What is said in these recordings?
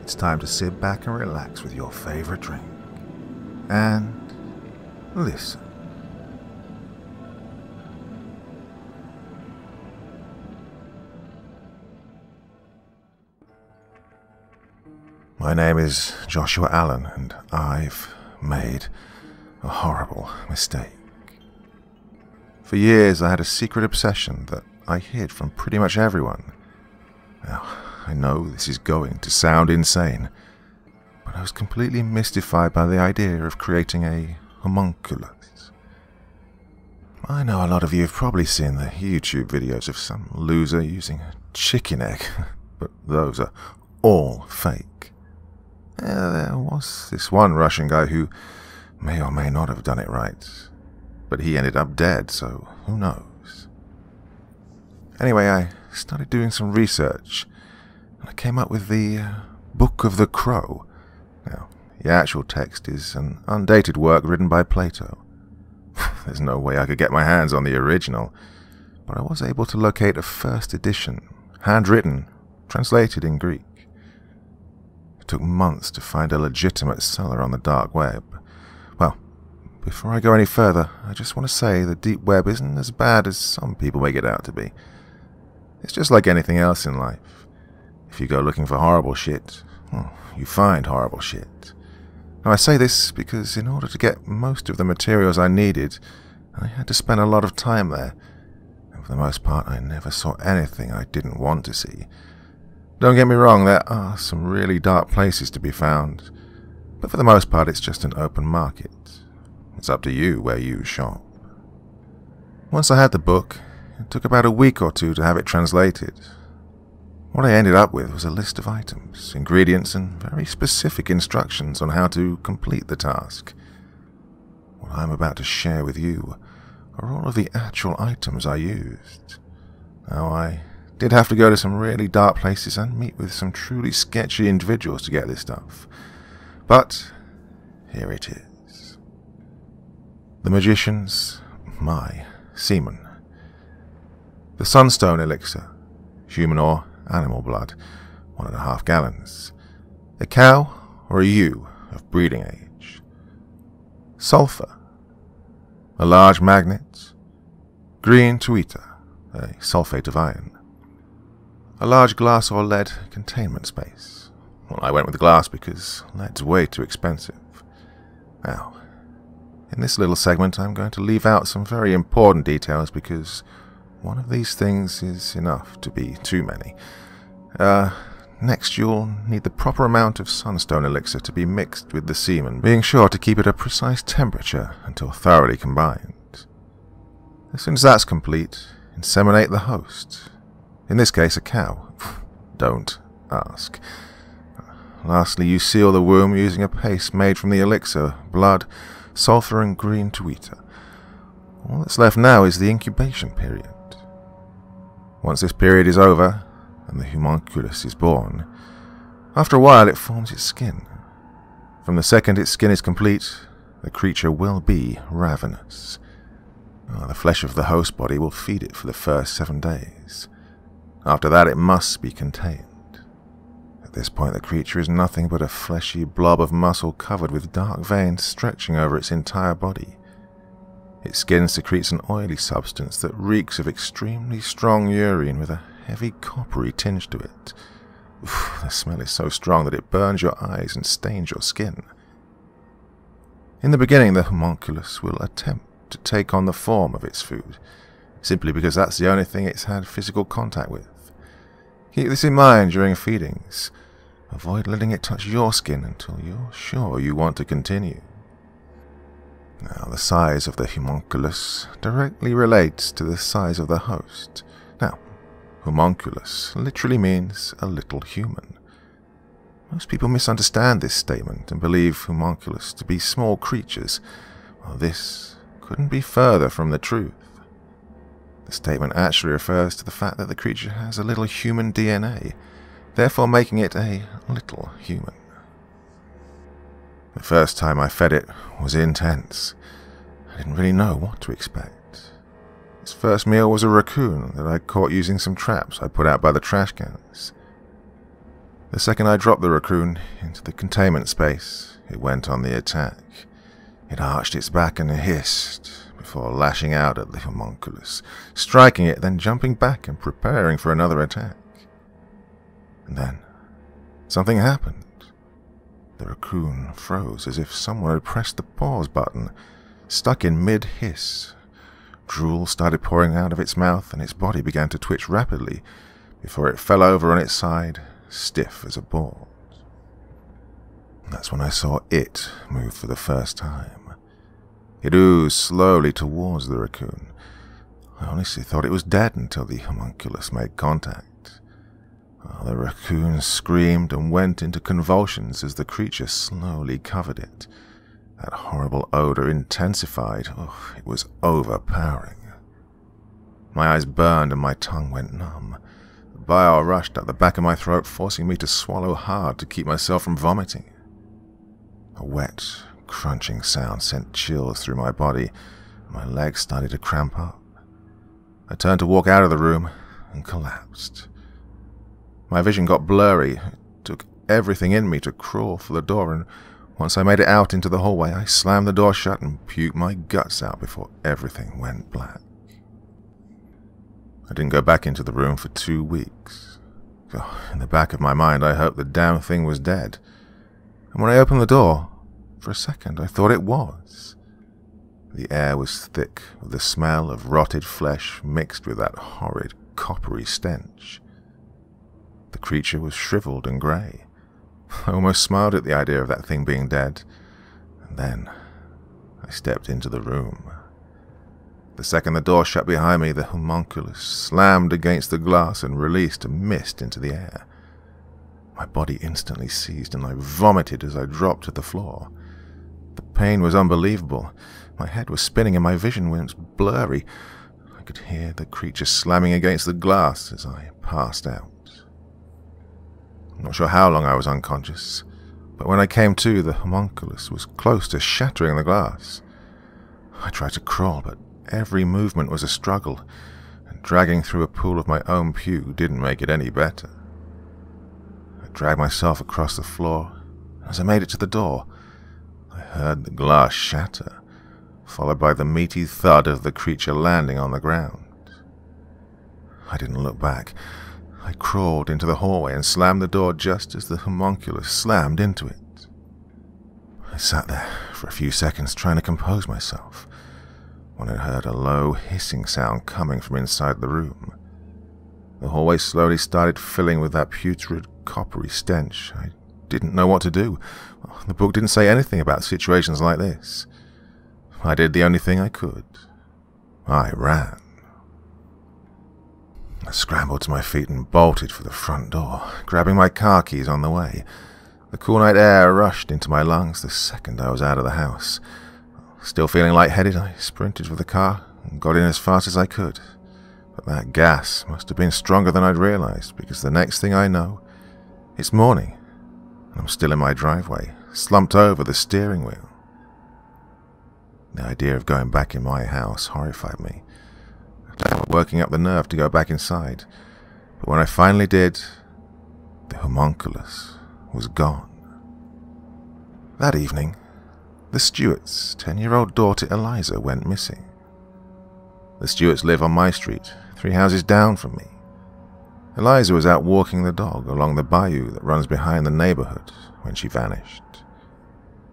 it's time to sit back and relax with your favorite drink. And listen. My name is Joshua Allen, and I've made a horrible mistake. For years I had a secret obsession that I hid from pretty much everyone. Now, I know this is going to sound insane, but I was completely mystified by the idea of creating a homunculus. I know a lot of you have probably seen the YouTube videos of some loser using a chicken egg, but those are all fake. There was this one Russian guy who may or may not have done it right, but he ended up dead, so who knows. Anyway, I started doing some research, and I came up with the Book of the Crow. Now, the actual text is an undated work written by Plato. There's no way I could get my hands on the original, but I was able to locate a first edition, handwritten, translated in Greek. It took months to find a legitimate seller on the dark web. Well, before I go any further, I just want to say the deep web isn't as bad as some people make it out to be. It's just like anything else in life. If you go looking for horrible shit, well, you find horrible shit. Now, I say this because in order to get most of the materials I needed, I had to spend a lot of time there. And for the most part, I never saw anything I didn't want to see. Don't get me wrong, there are some really dark places to be found, but for the most part it's just an open market. It's up to you where you shop. Once I had the book, it took about a week or two to have it translated. What I ended up with was a list of items, ingredients, and very specific instructions on how to complete the task. What I'm about to share with you are all of the actual items I used. Now, I did have to go to some really dark places and meet with some truly sketchy individuals to get this stuff. But here it is. The magician's semen. The sunstone elixir, human or animal blood, 1.5 gallons. A cow or a ewe of breeding age. Sulfur. A large magnet. Green tuita, a sulfate of iron. A large glass or lead containment space. Well, I went with glass because lead's way too expensive. Now, in this little segment I'm going to leave out some very important details because one of these things is enough to be too many. Next you'll need the proper amount of sunstone elixir to be mixed with the semen, being sure to keep it at a precise temperature until thoroughly combined. As soon as that's complete, inseminate the host. In this case, a cow. Don't ask. Lastly, you seal the womb using a paste made from the elixir, blood, sulfur, and green tuita. All that's left now is the incubation period. Once this period is over, and the homunculus is born, after a while it forms its skin. From the second its skin is complete, the creature will be ravenous. The flesh of the host body will feed it for the first 7 days. After that it must be contained. At this point the creature is nothing but a fleshy blob of muscle covered with dark veins stretching over its entire body. Its skin secretes an oily substance that reeks of extremely strong urine with a heavy coppery tinge to it. The smell is so strong that it burns your eyes and stains your skin. In the beginning the homunculus will attempt to take on the form of its food, simply because that's the only thing it's had physical contact with. Keep this in mind during feedings. Avoid letting it touch your skin until you're sure you want to continue. Now, the size of the homunculus directly relates to the size of the host. Now, homunculus literally means a little human. Most people misunderstand this statement and believe homunculus to be small creatures. Well, this couldn't be further from the truth. The statement actually refers to the fact that the creature has a little human DNA, therefore making it a little human. The first time I fed it was intense. I didn't really know what to expect. Its first meal was a raccoon that I caught using some traps I put out by the trash cans. The second I dropped the raccoon into the containment space, it went on the attack. It arched its back and hissed before lashing out at the homunculus, striking it, then jumping back and preparing for another attack. And then something happened. The raccoon froze as if someone had pressed the pause button, stuck in mid-hiss. Drool started pouring out of its mouth and its body began to twitch rapidly before it fell over on its side, stiff as a board. That's when I saw it move for the first time. It oozed slowly towards the raccoon. I honestly thought it was dead until the homunculus made contact. The raccoon screamed and went into convulsions as the creature slowly covered it. That horrible odor intensified. Oh, it was overpowering. My eyes burned and my tongue went numb. The bile rushed up the back of my throat, forcing me to swallow hard to keep myself from vomiting. A wet, crunching sound sent chills through my body, and my legs started to cramp up. I turned to walk out of the room and collapsed. My vision got blurry. It took everything in me to crawl for the door, and once I made it out into the hallway, I slammed the door shut and puked my guts out before everything went black. I didn't go back into the room for 2 weeks. In the back of my mind, I hoped the damn thing was dead. And when I opened the door, for a second I thought it was. The air was thick with the smell of rotted flesh mixed with that horrid, coppery stench. The creature was shriveled and grey. I almost smiled at the idea of that thing being dead, and then I stepped into the room. The second the door shut behind me, the homunculus slammed against the glass and released a mist into the air. My body instantly seized, and I vomited as I dropped to the floor. The pain was unbelievable. My head was spinning and my vision went blurry. I could hear the creature slamming against the glass as I passed out. I'm not sure how long I was unconscious, but when I came to, the homunculus was close to shattering the glass. I tried to crawl, but every movement was a struggle, and dragging through a pool of my own puke didn't make it any better. I dragged myself across the floor. As I made it to the door, I heard the glass shatter, followed by the meaty thud of the creature landing on the ground. I didn't look back. I crawled into the hallway and slammed the door just as the homunculus slammed into it. I sat there for a few seconds trying to compose myself when I heard a low hissing sound coming from inside the room. The hallway slowly started filling with that putrid, coppery stench. I didn't know what to do. The book didn't say anything about situations like this. I did the only thing I could. I ran. I scrambled to my feet and bolted for the front door, grabbing my car keys on the way. The cool night air rushed into my lungs the second I was out of the house. Still feeling lightheaded, I sprinted for the car and got in as fast as I could. But that gas must have been stronger than I'd realized, because the next thing I know, it's morning, and I'm still in my driveway, slumped over the steering wheel. The idea of going back in my house horrified me. I was working up the nerve to go back inside, but when I finally did, the homunculus was gone. That evening, the Stewarts' 10-year-old daughter Eliza went missing. The Stewarts live on my street, 3 houses down from me. Eliza was out walking the dog along the bayou that runs behind the neighborhood when she vanished.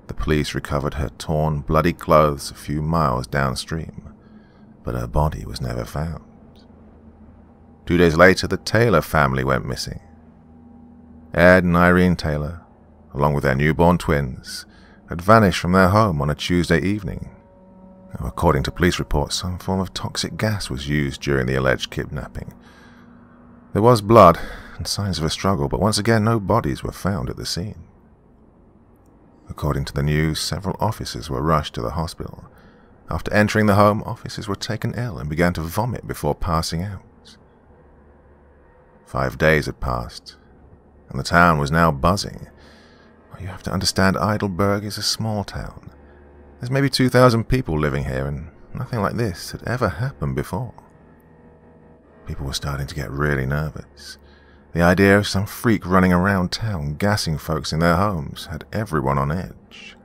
The police recovered her torn, bloody clothes a few miles downstream, but her body was never found. 2 days later, the Taylor family went missing. Ed and Irene Taylor, along with their newborn twins, had vanished from their home on a Tuesday evening. According to police reports, some form of toxic gas was used during the alleged kidnapping. There was blood and signs of a struggle, but once again no bodies were found at the scene. According to the news, several officers were rushed to the hospital. After entering the home, officers were taken ill and began to vomit before passing out. 5 days had passed, and the town was now buzzing. You have to understand, Heidelberg is a small town. There's maybe 2,000 people living here, and nothing like this had ever happened before. People were starting to get really nervous. The idea of some freak running around town gassing folks in their homes had everyone on edge.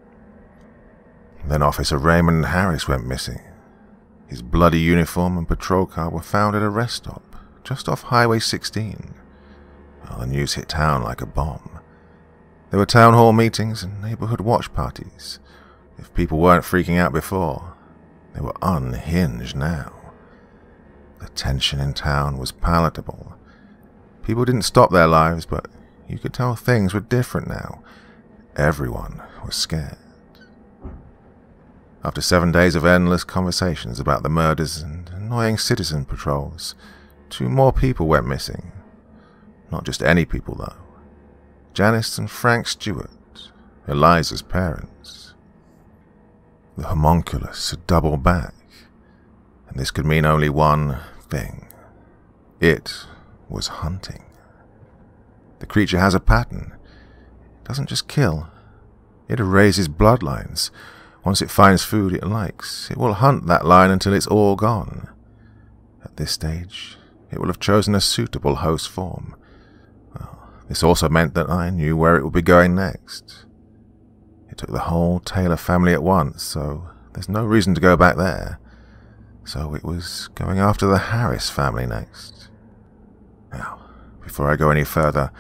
Then Officer Raymond Harris went missing. His bloody uniform and patrol car were found at a rest stop just off Highway 16. Well, the news hit town like a bomb. There were town hall meetings and neighborhood watch parties. If people weren't freaking out before, they were unhinged now. The tension in town was palatable. People didn't stop their lives, but you could tell things were different now. Everyone was scared. After 7 days of endless conversations about the murders and annoying citizen patrols, 2 more people went missing. Not just any people, though. Janice and Frank Stewart, Eliza's parents. The homunculus had doubled back, and this could mean only one thing. It was hunting. The creature has a pattern. It doesn't just kill. It erases bloodlines. Once it finds food it likes, it will hunt that line until it's all gone. At this stage, it will have chosen a suitable host form. Well, this also meant that I knew where it would be going next. It took the whole Taylor family at once, so there's no reason to go back there. So it was going after the Harris family next. Now, before I go any further,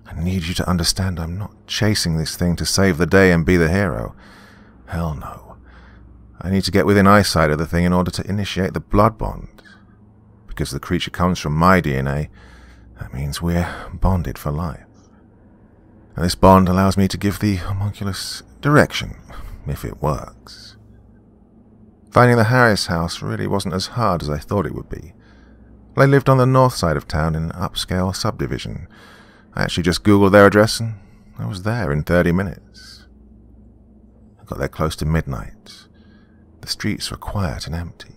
I need you to understand I'm not chasing this thing to save the day and be the hero. Hell no. I need to get within eyesight of the thing in order to initiate the blood bond. Because the creature comes from my DNA, that means we're bonded for life. And this bond allows me to give the homunculus direction, if it works. Finding the Harris house really wasn't as hard as I thought it would be. They lived on the north side of town in an upscale subdivision. I actually just Googled their address and I was there in 30 minutes. I got there close to midnight. The streets were quiet and empty.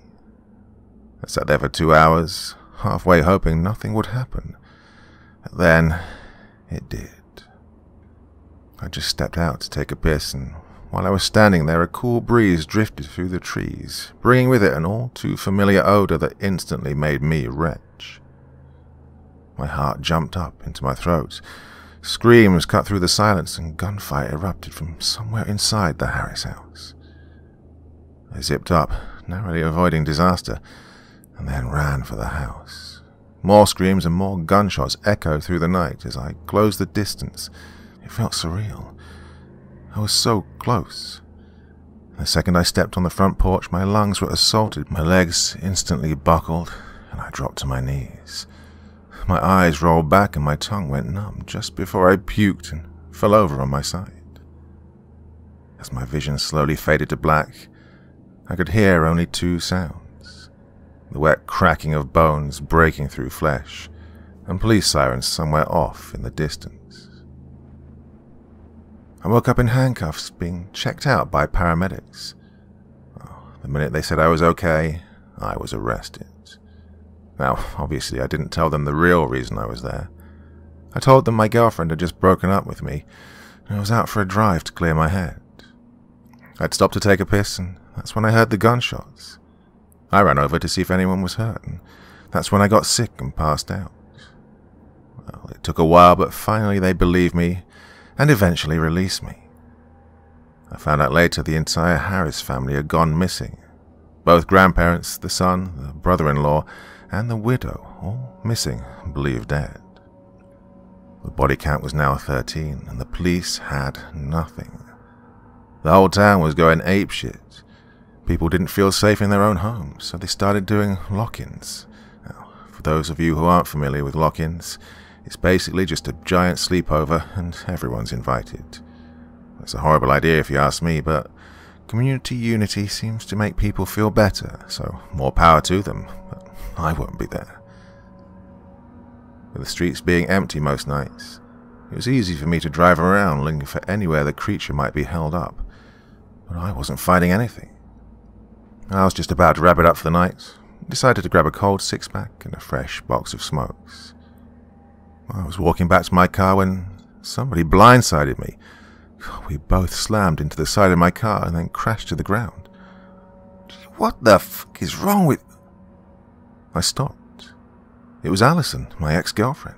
I sat there for 2 hours, halfway hoping nothing would happen. But then, it did. I just stepped out to take a piss, and while I was standing there, a cool breeze drifted through the trees, bringing with it an all-too-familiar odor that instantly made me retch. My heart jumped up into my throat. Screams cut through the silence, and gunfire erupted from somewhere inside the Harris house. I zipped up, narrowly avoiding disaster, and then ran for the house. More screams and more gunshots echoed through the night as I closed the distance. It felt surreal. I was so close. The second I stepped on the front porch, my lungs were assaulted, my legs instantly buckled, and I dropped to my knees. My eyes rolled back and my tongue went numb just before I puked and fell over on my side. As my vision slowly faded to black, I could hear only 2 sounds: the wet cracking of bones breaking through flesh, and police sirens somewhere off in the distance. I woke up in handcuffs, being checked out by paramedics. The minute they said I was okay, I was arrested. Now, obviously I didn't tell them the real reason I was there. I told them my girlfriend had just broken up with me, and I was out for a drive to clear my head. I'd stopped to take a piss, and that's when I heard the gunshots. I ran over to see if anyone was hurt, and that's when I got sick and passed out. Well, it took a while, but finally they believed me and eventually released me. I found out later the entire Harris family had gone missing. Both grandparents, the son, the brother-in-law, and the widow, all missing and believed dead. The body count was now 13, and the police had nothing. The whole town was going apeshit. People didn't feel safe in their own homes, so they started doing lock-ins. Now, for those of you who aren't familiar with lock-ins, it's basically just a giant sleepover and everyone's invited. It's a horrible idea if you ask me, but community unity seems to make people feel better, so more power to them, but I won't be there. With the streets being empty most nights, it was easy for me to drive around looking for anywhere the creature might be held up, but I wasn't finding anything. I was just about to wrap it up for the night, decided to grab a cold 6-pack and a fresh box of smokes. I was walking back to my car when somebody blindsided me. We both slammed into the side of my car and then crashed to the ground. What the fuck is wrong with... I stopped. It was Allison, my ex-girlfriend.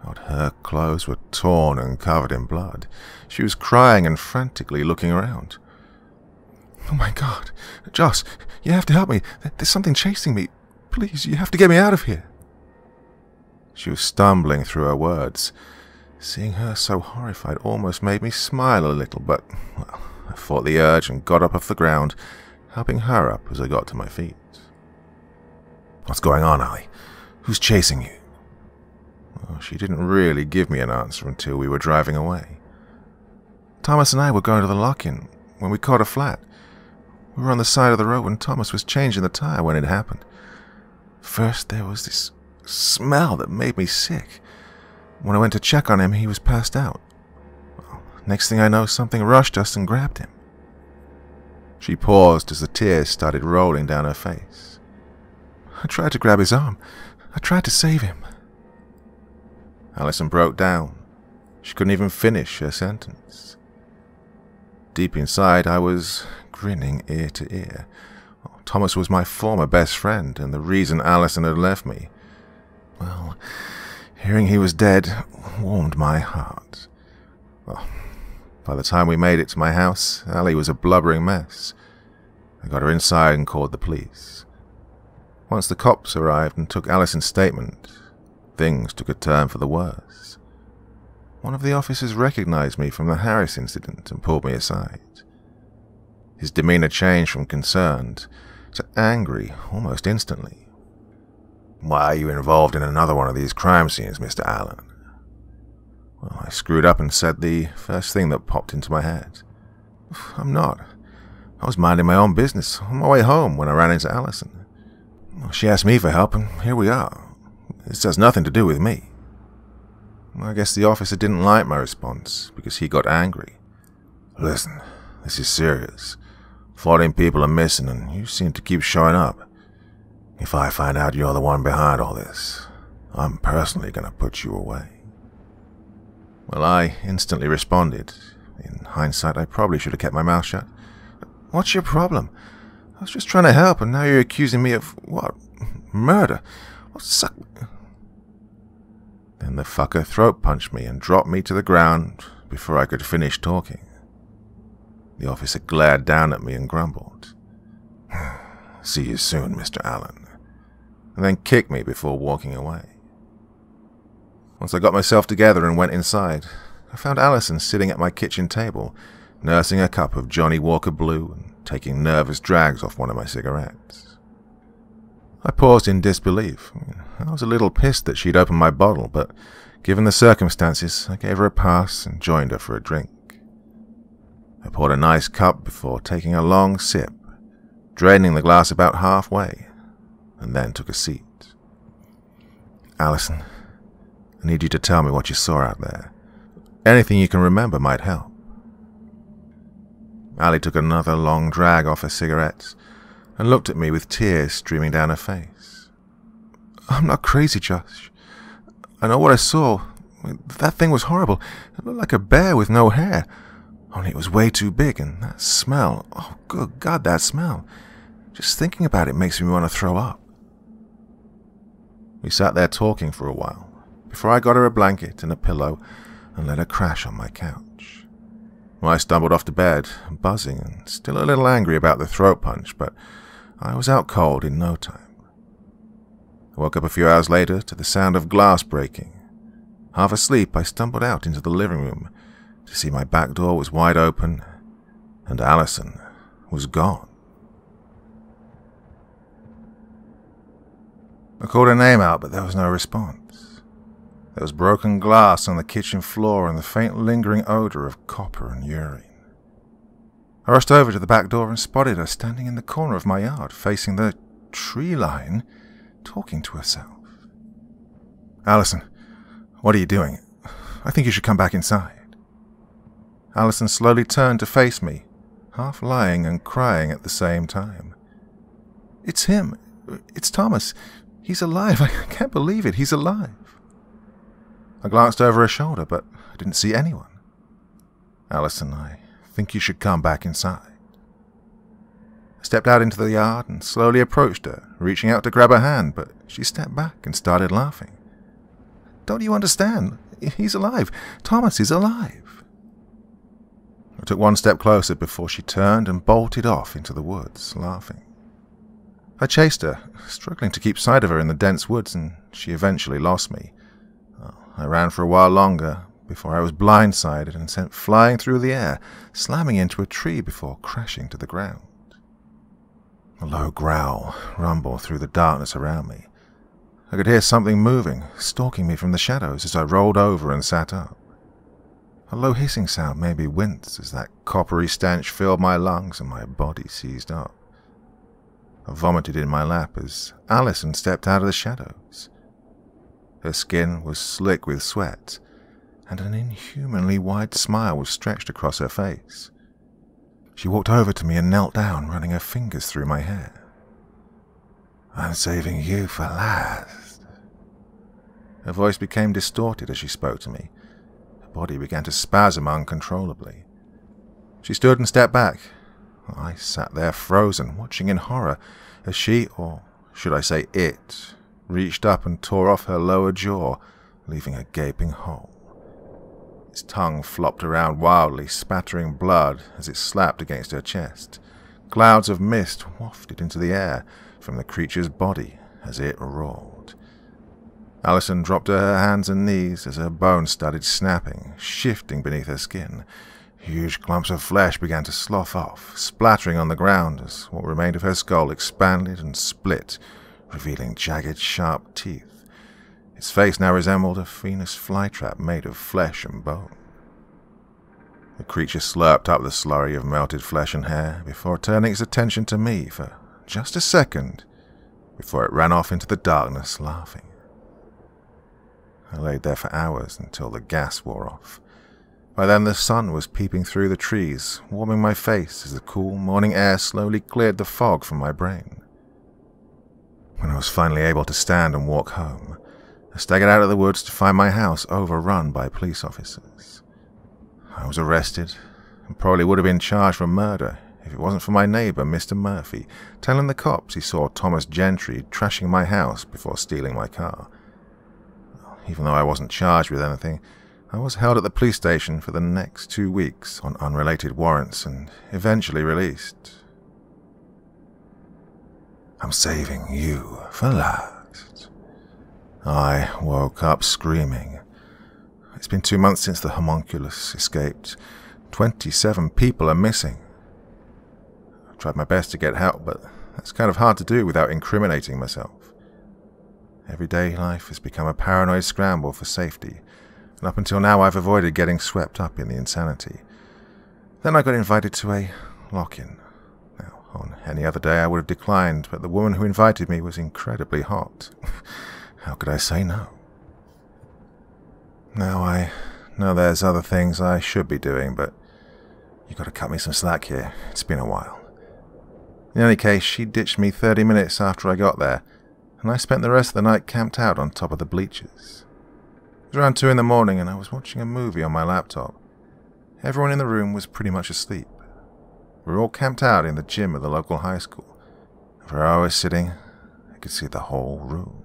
God, her clothes were torn and covered in blood. She was crying and frantically looking around. "Oh my God, Josh, you have to help me. There's something chasing me. Please, you have to get me out of here." She was stumbling through her words. Seeing her so horrified almost made me smile a little, but well, I fought the urge and got up off the ground, helping her up as I got to my feet. "What's going on, Ali? Who's chasing you?" Well, she didn't really give me an answer until we were driving away. "Thomas and I were going to the lock-in when we caught a flat. We were on the side of the road when Thomas was changing the tire when it happened. First, there was this smell that made me sick. When I went to check on him, he was passed out. Well, next thing I know, something rushed us and grabbed him." She paused as the tears started rolling down her face. "I tried to grab his arm. I tried to save him." Alison broke down. She couldn't even finish her sentence. Deep inside, I was grinning ear to ear. Thomas was my former best friend, and the reason Alison had left me. Well, hearing he was dead warmed my heart. Well, by the time we made it to my house, Ali was a blubbering mess. I got her inside and called the police. Once the cops arrived and took Alison's statement, things took a turn for the worse. One of the officers recognized me from the Harris incident and pulled me aside. His demeanor changed from concerned to angry almost instantly. "Why are you involved in another one of these crime scenes, Mr. Allen?" Well, I screwed up and said the first thing that popped into my head. "I'm not. I was minding my own business on my way home when I ran into Alison. Well, she asked me for help, and here we are. This has nothing to do with me." I guess the officer didn't like my response because he got angry. "Listen, this is serious. 14 people are missing, and you seem to keep showing up. If I find out you're the one behind all this, I'm personally going to put you away." Well, I instantly responded. In hindsight, I probably should have kept my mouth shut. "What's your problem? I was just trying to help, and now you're accusing me of, what, murder? Then the fucker throat punched me and dropped me to the ground before I could finish talking. The officer glared down at me and grumbled, "See you soon, Mr. Allen," and then kicked me before walking away. Once I got myself together and went inside, I found Alison sitting at my kitchen table, nursing a cup of Johnny Walker Blue and taking nervous drags off one of my cigarettes. I paused in disbelief. I was a little pissed that she'd opened my bottle, but given the circumstances, I gave her a pass and joined her for a drink. I poured a nice cup before taking a long sip, draining the glass about halfway, and then took a seat. "Alison, I need you to tell me what you saw out there. Anything you can remember might help." Ali took another long drag off her cigarettes and looked at me with tears streaming down her face. "I'm not crazy, Josh. I know what I saw. That thing was horrible. It looked like a bear with no hair. Only it was way too big, and that smell, oh good God, that smell. Just thinking about it makes me want to throw up." We sat there talking for a while, before I got her a blanket and a pillow and let her crash on my couch. I stumbled off to bed, buzzing and still a little angry about the throat punch, but I was out cold in no time. I woke up a few hours later to the sound of glass breaking. Half asleep, I stumbled out into the living room to see my back door was wide open, and Alison was gone. I called her name out, but there was no response. There was broken glass on the kitchen floor and the faint lingering odor of copper and urine. I rushed over to the back door and spotted her standing in the corner of my yard, facing the tree line, talking to herself. "Alison, what are you doing? I think you should come back inside." Alison slowly turned to face me, half lying and crying at the same time. "It's him. It's Thomas. He's alive. I can't believe it. He's alive." I glanced over her shoulder, but I didn't see anyone. "Alison, I think you should come back inside." I stepped out into the yard and slowly approached her, reaching out to grab her hand, but she stepped back and started laughing. Don't you understand? He's alive. Thomas is alive. I took one step closer before she turned and bolted off into the woods, laughing. I chased her, struggling to keep sight of her in the dense woods, and she eventually lost me. I ran for a while longer before I was blindsided and sent flying through the air, slamming into a tree before crashing to the ground. A low growl rumbled through the darkness around me. I could hear something moving, stalking me from the shadows as I rolled over and sat up. A low hissing sound made me wince as that coppery stench filled my lungs and my body seized up. I vomited in my lap as Allison stepped out of the shadows. Her skin was slick with sweat, and an inhumanly wide smile was stretched across her face. She walked over to me and knelt down, running her fingers through my hair. "I'm saving you for last." Her voice became distorted as she spoke to me. Her body began to spasm uncontrollably. She stood and stepped back. I sat there frozen, watching in horror as she, or should I say it, reached up and tore off her lower jaw, leaving a gaping hole. Its tongue flopped around wildly, spattering blood as it slapped against her chest. Clouds of mist wafted into the air from the creature's body as it roared. Allison dropped to her hands and knees as her bones started snapping, shifting beneath her skin. Huge clumps of flesh began to slough off, splattering on the ground as what remained of her skull expanded and split, revealing jagged, sharp teeth. Its face now resembled a Venus flytrap made of flesh and bone. The creature slurped up the slurry of melted flesh and hair before turning its attention to me for just a second before it ran off into the darkness, laughing. I laid there for hours until the gas wore off. By then the sun was peeping through the trees, warming my face as the cool morning air slowly cleared the fog from my brain. When I was finally able to stand and walk home, I staggered out of the woods to find my house overrun by police officers. I was arrested and probably would have been charged for murder if it wasn't for my neighbor, Mr. Murphy, telling the cops he saw Thomas Gentry trashing my house before stealing my car. Even though I wasn't charged with anything, I was held at the police station for the next 2 weeks on unrelated warrants and eventually released. I'm saving you for last. I woke up screaming. It's been 2 months since the Homunculus escaped. 27 people are missing. I tried my best to get help, but that's kind of hard to do without incriminating myself. Everyday life has become a paranoid scramble for safety, and up until now I've avoided getting swept up in the insanity. Then I got invited to a lock-in. Now, on any other day I would have declined, but the woman who invited me was incredibly hot. How could I say no? Now I know there's other things I should be doing, but you've got to cut me some slack here. It's been a while. In any case, she ditched me 30 minutes after I got there, and I spent the rest of the night camped out on top of the bleachers. It was around 2 in the morning and I was watching a movie on my laptop. Everyone in the room was pretty much asleep. We were all camped out in the gym of the local high school. Where I was sitting, I could see the whole room.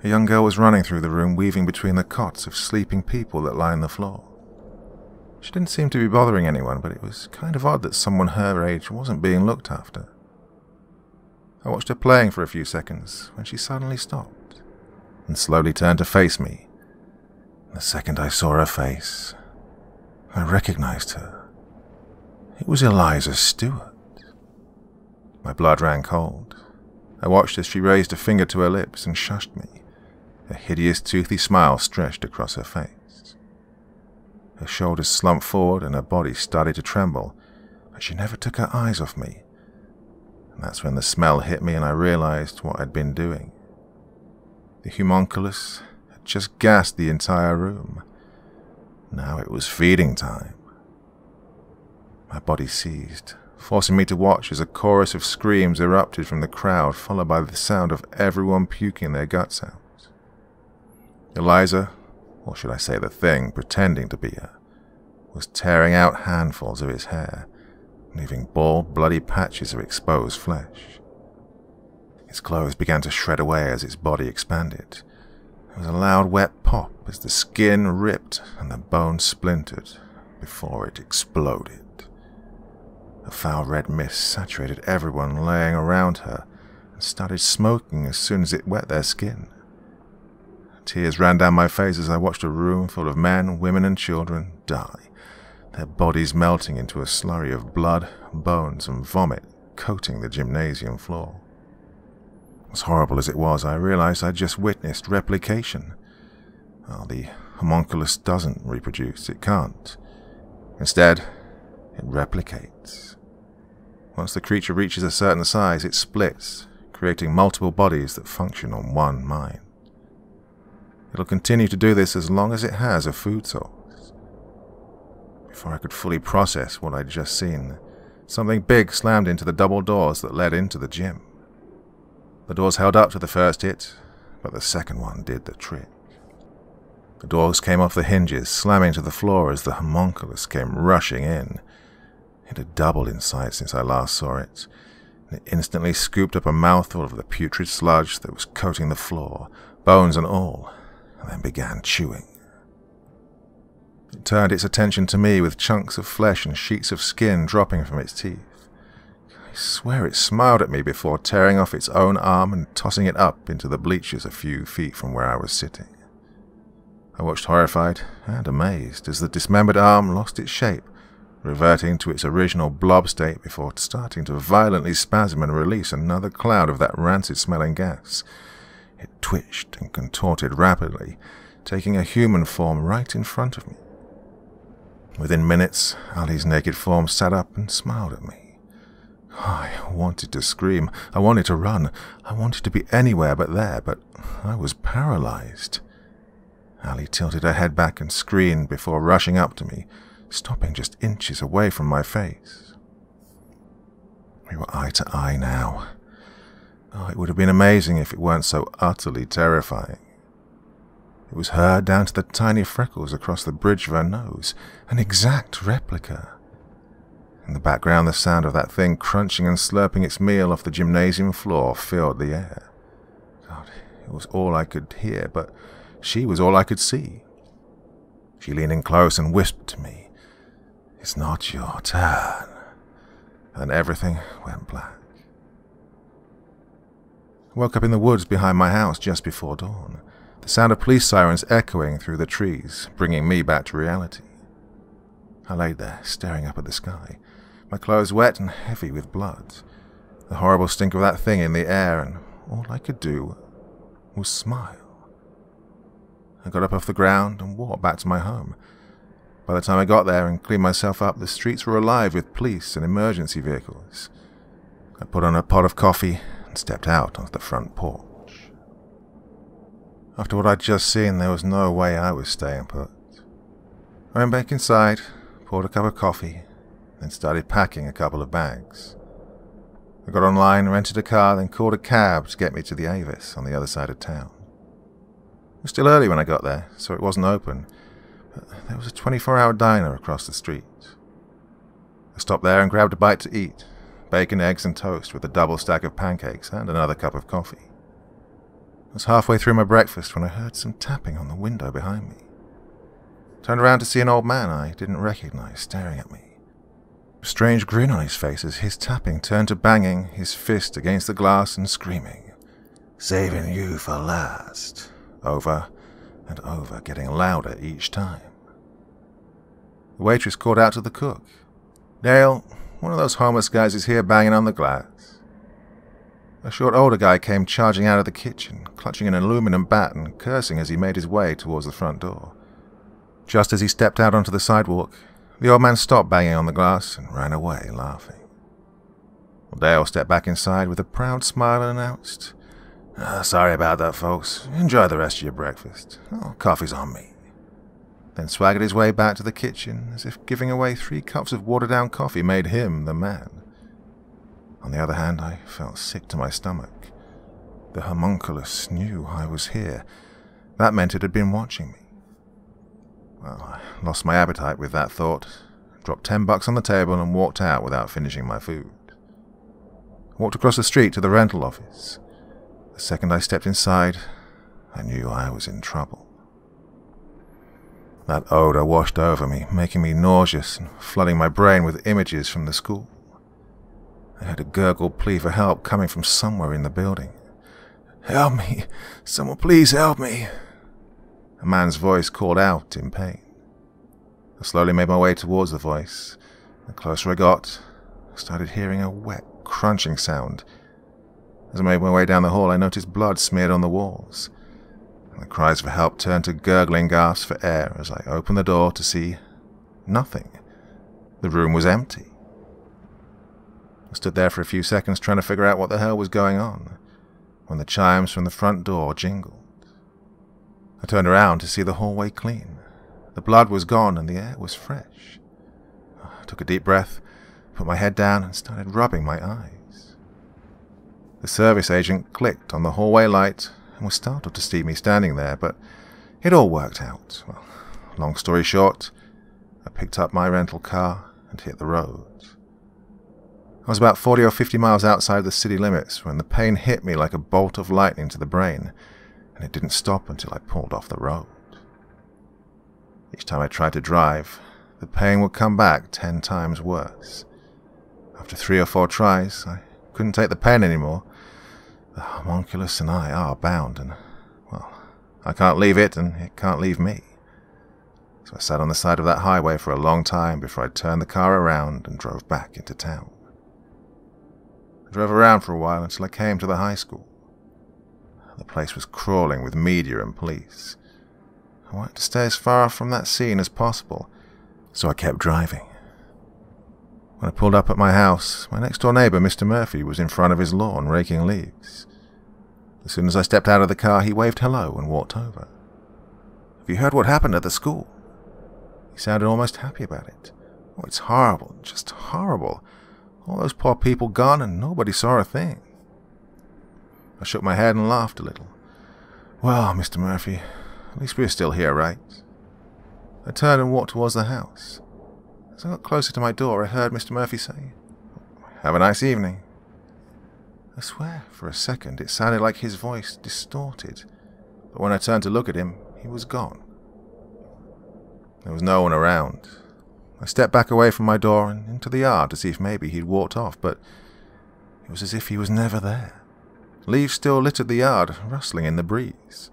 A young girl was running through the room, weaving between the cots of sleeping people that lined the floor. She didn't seem to be bothering anyone, but it was kind of odd that someone her age wasn't being looked after. I watched her playing for a few seconds when she suddenly stopped and slowly turned to face me. The second I saw her face, I recognized her. It was Eliza Stewart. My blood ran cold. I watched as she raised a finger to her lips and shushed me. A hideous, toothy smile stretched across her face. Her shoulders slumped forward and her body started to tremble, but she never took her eyes off me. And that's when the smell hit me and I realized what I'd been doing. The homunculus had just gassed the entire room. Now it was feeding time. My body seized, forcing me to watch as a chorus of screams erupted from the crowd, followed by the sound of everyone puking their guts out. Eliza, or should I say the thing pretending to be her, was tearing out handfuls of his hair, leaving bald, bloody patches of exposed flesh. Its clothes began to shred away as its body expanded. There was a loud wet pop as the skin ripped and the bone splintered before it exploded. A foul red mist saturated everyone laying around her and started smoking as soon as it wet their skin. Tears ran down my face as I watched a room full of men, women, and children die, their bodies melting into a slurry of blood, bones, and vomit coating the gymnasium floor. As horrible as it was, I realized I'd just witnessed replication. Well, the homunculus doesn't reproduce, it can't. Instead, it replicates. Once the creature reaches a certain size, it splits, creating multiple bodies that function on one mind. It'll continue to do this as long as it has a food source. Before I could fully process what I'd just seen, something big slammed into the double doors that led into the gym. The doors held up to the first hit, but the second one did the trick. The doors came off the hinges, slamming to the floor as the homunculus came rushing in. It had doubled in size since I last saw it, and it instantly scooped up a mouthful of the putrid sludge that was coating the floor, bones and all, and then began chewing. It turned its attention to me with chunks of flesh and sheets of skin dropping from its teeth. I swear it smiled at me before tearing off its own arm and tossing it up into the bleachers a few feet from where I was sitting. I watched horrified and amazed as the dismembered arm lost its shape, reverting to its original blob state before starting to violently spasm and release another cloud of that rancid-smelling gas. It twitched and contorted rapidly, taking a human form right in front of me. Within minutes, Ali's naked form sat up and smiled at me. I wanted to scream, I wanted to run, I wanted to be anywhere but there, but I was paralyzed. Ali tilted her head back and screamed before rushing up to me, stopping just inches away from my face. We were eye to eye now. Oh, it would have been amazing if it weren't so utterly terrifying. It was her down to the tiny freckles across the bridge of her nose, an exact replica. In the background, the sound of that thing crunching and slurping its meal off the gymnasium floor filled the air. God, it was all I could hear, but she was all I could see. She leaned in close and whispered to me, "It's not your turn." And everything went black. I woke up in the woods behind my house just before dawn, the sound of police sirens echoing through the trees, bringing me back to reality. I laid there, staring up at the sky, my clothes wet and heavy with blood, the horrible stink of that thing in the air, and all I could do was smile. I got up off the ground and walked back to my home. By the time I got there and cleaned myself up, the streets were alive with police and emergency vehicles. I put on a pot of coffee and stepped out onto the front porch. After what I'd just seen, there was no way I was staying put. I went back inside, poured a cup of coffee, then started packing a couple of bags. I got online, rented a car, then called a cab to get me to the Avis on the other side of town. It was still early when I got there, so it wasn't open, but there was a 24-hour diner across the street. I stopped there and grabbed a bite to eat, bacon, eggs, and toast with a double stack of pancakes and another cup of coffee. I was halfway through my breakfast when I heard some tapping on the window behind me. I turned around to see an old man I didn't recognize staring at me. A strange grin on his face as his tapping turned to banging his fist against the glass and screaming, "Saving you for last," over and over, getting louder each time. The waitress called out to the cook, "Dale, one of those homeless guys is here banging on the glass." A short older guy came charging out of the kitchen, clutching an aluminum bat and cursing as he made his way towards the front door. Just as he stepped out onto the sidewalk, the old man stopped banging on the glass and ran away, laughing. Dale stepped back inside with a proud smile and announced, "Sorry about that, folks. Enjoy the rest of your breakfast. Oh, coffee's on me." Then swaggered his way back to the kitchen, as if giving away 3 cups of watered-down coffee made him the man. On the other hand, I felt sick to my stomach. The homunculus knew I was here. That meant it had been watching me. Well, I lost my appetite with that thought, dropped $10 on the table and walked out without finishing my food. I walked across the street to the rental office. The second I stepped inside, I knew I was in trouble. That odor washed over me, making me nauseous and flooding my brain with images from the school. I heard a gurgled plea for help coming from somewhere in the building. "Help me! Someone please help me!" A man's voice called out in pain. I slowly made my way towards the voice. The closer I got, I started hearing a wet, crunching sound. As I made my way down the hall, I noticed blood smeared on the walls. The cries for help turned to gurgling gasps for air as I opened the door to see nothing. The room was empty. I stood there for a few seconds trying to figure out what the hell was going on, when the chimes from the front door jingled. I turned around to see the hallway clean. The blood was gone and the air was fresh. I took a deep breath, put my head down and started rubbing my eyes. The service agent clicked on the hallway light and was startled to see me standing there, but it all worked out. Well, long story short, I picked up my rental car and hit the road. I was about 40 or 50 miles outside the city limits when the pain hit me like a bolt of lightning to the brain, and it didn't stop until I pulled off the road. Each time I tried to drive, the pain would come back 10 times worse. After 3 or 4 tries, I couldn't take the pain anymore. The Homunculus and I are bound, and, well, I can't leave it, and it can't leave me. So I sat on the side of that highway for a long time before I turned the car around and drove back into town. I drove around for a while until I came to the high school. The place was crawling with media and police. I wanted to stay as far from that scene as possible, so I kept driving. When I pulled up at my house, my next-door neighbor, Mr. Murphy, was in front of his lawn raking leaves. As soon as I stepped out of the car, he waved hello and walked over. "Have you heard what happened at the school?" He sounded almost happy about it. "Oh, it's horrible, just horrible. All those poor people gone and nobody saw a thing." I shook my head and laughed a little. "Well, Mr. Murphy, at least we're still here, right?" I turned and walked towards the house. As I got closer to my door, I heard Mr. Murphy say, "Have a nice evening." I swear, for a second, it sounded like his voice distorted, but when I turned to look at him, he was gone. There was no one around. I stepped back away from my door and into the yard to see if maybe he'd walked off, but it was as if he was never there. Leaves still littered the yard, rustling in the breeze.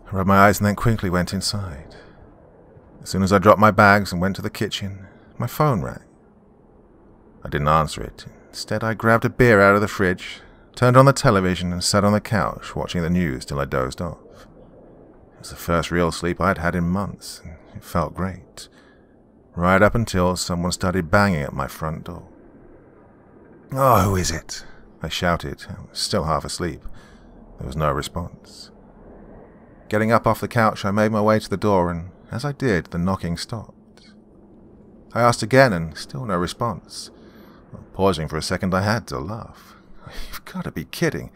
I rubbed my eyes and then quickly went inside. As soon as I dropped my bags and went to the kitchen, my phone rang. I didn't answer it. Instead, I grabbed a beer out of the fridge, turned on the television and sat on the couch watching the news till I dozed off. It was the first real sleep I'd had in months, and it felt great. Right up until someone started banging at my front door. "Oh, who is it?" I shouted. I was still half asleep. There was no response. Getting up off the couch, I made my way to the door, and as I did, the knocking stopped. I asked again, and still no response. Pausing for a second, I had to laugh. "You've got to be kidding.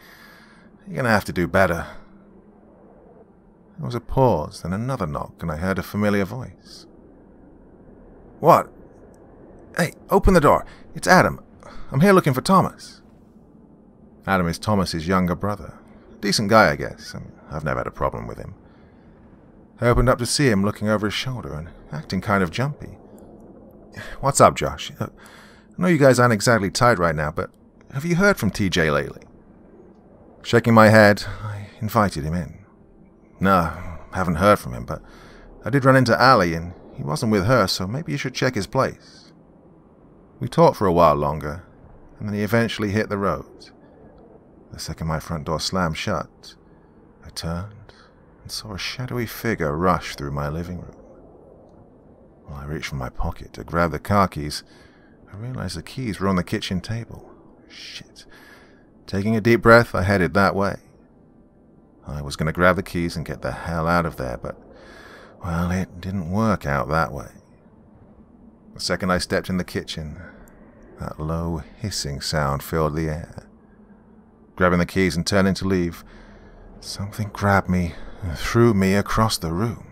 You're going to have to do better." There was a pause, then another knock, and I heard a familiar voice. "What? Hey, open the door. It's Adam. I'm here looking for Thomas." Adam is Thomas's younger brother. Decent guy, I guess. I've never had a problem with him. I opened up to see him looking over his shoulder and acting kind of jumpy. "What's up, Josh? I know you guys aren't exactly tight right now, but have you heard from TJ lately?" Shaking my head, I invited him in. "No, haven't heard from him, but I did run into Allie and he wasn't with her, so maybe you should check his place." We talked for a while longer, and then he eventually hit the road. The second my front door slammed shut, I turned and saw a shadowy figure rush through my living room. When I reached for my pocket to grab the car keys, I realized the keys were on the kitchen table. Shit. Taking a deep breath, I headed that way. I was going to grab the keys and get the hell out of there, but, well, it didn't work out that way. The second I stepped in the kitchen, that low hissing sound filled the air. Grabbing the keys and turning to leave, something grabbed me and threw me across the room.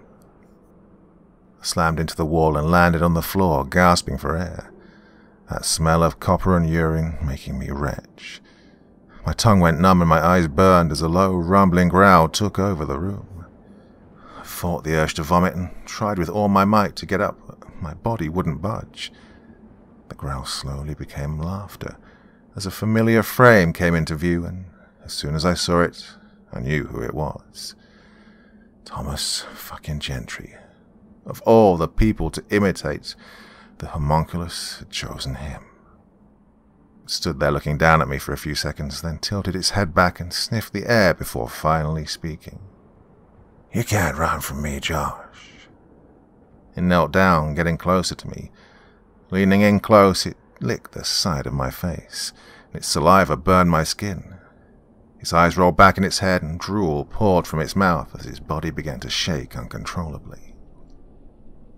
I slammed into the wall and landed on the floor, gasping for air, that smell of copper and urine making me retch. My tongue went numb and my eyes burned as a low, rumbling growl took over the room. I fought the urge to vomit and tried with all my might to get up, but my body wouldn't budge. The growl slowly became laughter as a familiar frame came into view, and as soon as I saw it, I knew who it was. Thomas fucking Gentry. Of all the people to imitate, the homunculus had chosen him. It stood there looking down at me for a few seconds, then tilted its head back and sniffed the air before finally speaking. "You can't run from me, Josh." It knelt down, getting closer to me. Leaning in close, it licked the side of my face, and its saliva burned my skin. Its eyes rolled back in its head, and drool poured from its mouth as its body began to shake uncontrollably.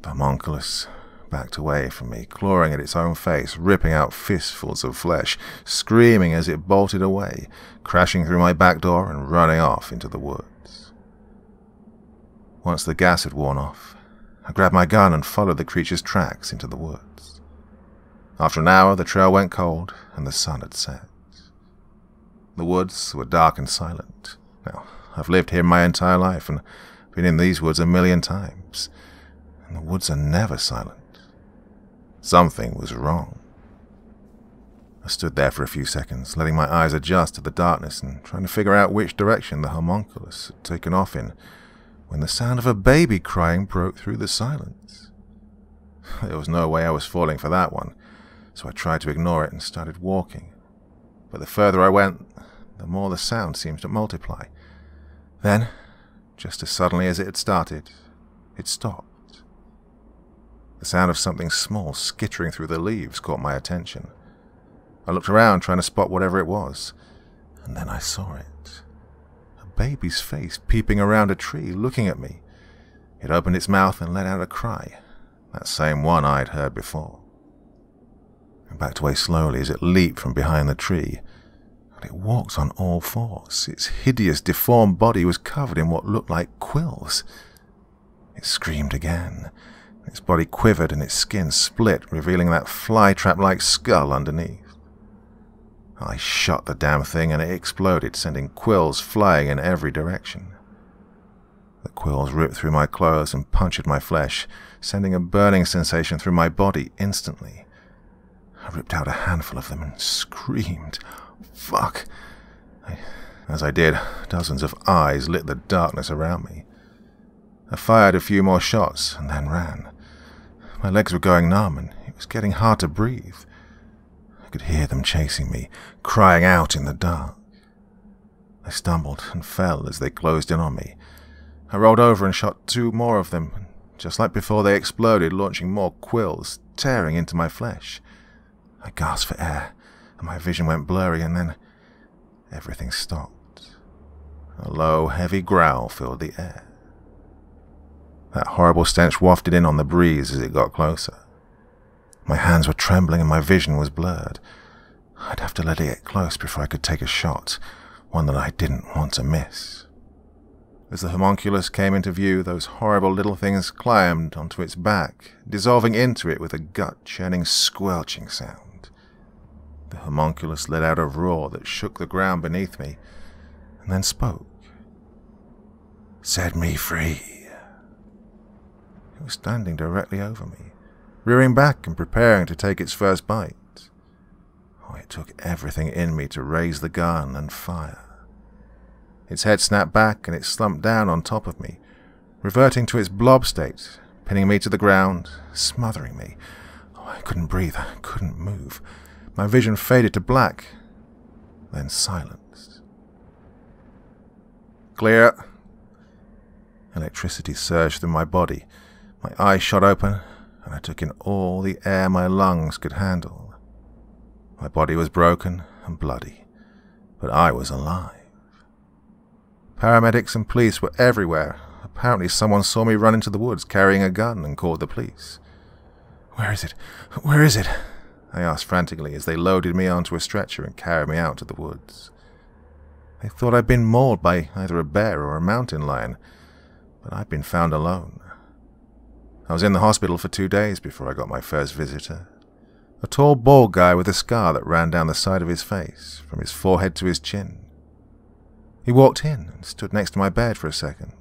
The homunculus backed away from me, clawing at its own face, ripping out fistfuls of flesh, screaming as it bolted away, crashing through my back door and running off into the woods. Once the gas had worn off, I grabbed my gun and followed the creature's tracks into the woods. After an hour, the trail went cold and the sun had set. The woods were dark and silent. Now, I've lived here my entire life and been in these woods 1,000,000 times, and the woods are never silent. Something was wrong. I stood there for a few seconds, letting my eyes adjust to the darkness and trying to figure out which direction the homunculus had taken off in, when the sound of a baby crying broke through the silence. There was no way I was falling for that one, so I tried to ignore it and started walking. But the further I went, the more the sound seemed to multiply. Then, just as suddenly as it had started, it stopped. The sound of something small skittering through the leaves caught my attention. I looked around trying to spot whatever it was, and then I saw it. A baby's face peeping around a tree, looking at me. It opened its mouth and let out a cry, that same one I'd heard before. I backed away slowly as it leaped from behind the tree, and it walked on all fours. Its hideous, deformed body was covered in what looked like quills. It screamed again. Its body quivered and its skin split, revealing that flytrap-like skull underneath. I shot the damn thing and it exploded, sending quills flying in every direction. The quills ripped through my clothes and punctured my flesh, sending a burning sensation through my body instantly. I ripped out a handful of them and screamed, "Fuck!" As I did, dozens of eyes lit the darkness around me. I fired a few more shots and then ran. My legs were going numb and it was getting hard to breathe. I could hear them chasing me, crying out in the dark. I stumbled and fell as they closed in on me. I rolled over and shot 2 more of them, just like before they exploded, launching more quills, tearing into my flesh. I gasped for air, and my vision went blurry, and then everything stopped. A low, heavy growl filled the air. That horrible stench wafted in on the breeze as it got closer. My hands were trembling and my vision was blurred. I'd have to let it get close before I could take a shot, one that I didn't want to miss. As the homunculus came into view, those horrible little things climbed onto its back, dissolving into it with a gut-churning, squelching sound. The homunculus let out a roar that shook the ground beneath me, and then spoke. "Set me free." It was standing directly over me, rearing back and preparing to take its first bite. Oh, it took everything in me to raise the gun and fire. Its head snapped back and it slumped down on top of me, reverting to its blob state, pinning me to the ground, smothering me. Oh, I couldn't breathe, I couldn't move. My vision faded to black, then silence. "Clear." Electricity surged through my body. My eyes shot open, and I took in all the air my lungs could handle. My body was broken and bloody, but I was alive. Paramedics and police were everywhere. Apparently someone saw me run into the woods carrying a gun and called the police. "Where is it? Where is it?" I asked frantically as they loaded me onto a stretcher and carried me out to the woods. They thought I'd been mauled by either a bear or a mountain lion, but I'd been found alone. I was in the hospital for 2 days before I got my first visitor. A tall, bald guy with a scar that ran down the side of his face, from his forehead to his chin. He walked in and stood next to my bed for a second,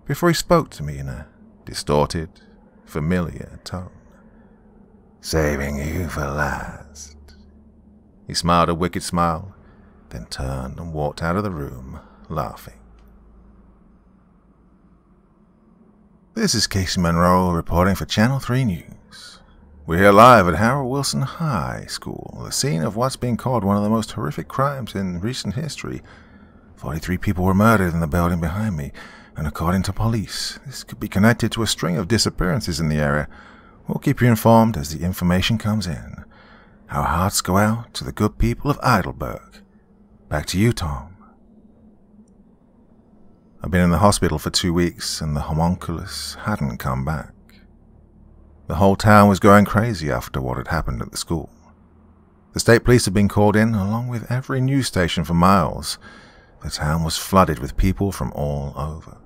before he spoke to me in a distorted, familiar tone. "Saving you for last." He smiled a wicked smile, then turned and walked out of the room, laughing. This is Casey Monroe reporting for Channel 3 News. We're here live at Harold Wilson High School, the scene of what's being called one of the most horrific crimes in recent history. 43 people were murdered in the building behind me, and according to police, this could be connected to a string of disappearances in the area. We'll keep you informed as the information comes in. Our hearts go out to the good people of Heidelberg. Back to you, Tom. I've been in the hospital for 2 weeks, and the homunculus hadn't come back. The whole town was going crazy after what had happened at the school. The state police had been called in, along with every news station for miles. The town was flooded with people from all over.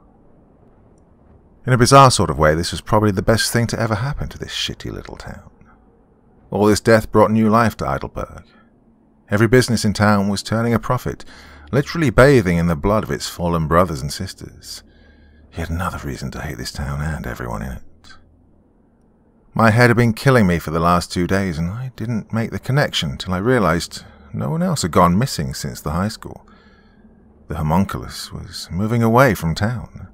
In a bizarre sort of way, this was probably the best thing to ever happen to this shitty little town. All this death brought new life to Heidelberg. Every business in town was turning a profit, literally bathing in the blood of its fallen brothers and sisters. Yet another reason to hate this town and everyone in it. My head had been killing me for the last 2 days, and I didn't make the connection till I realized no one else had gone missing since the high school. The homunculus was moving away from town.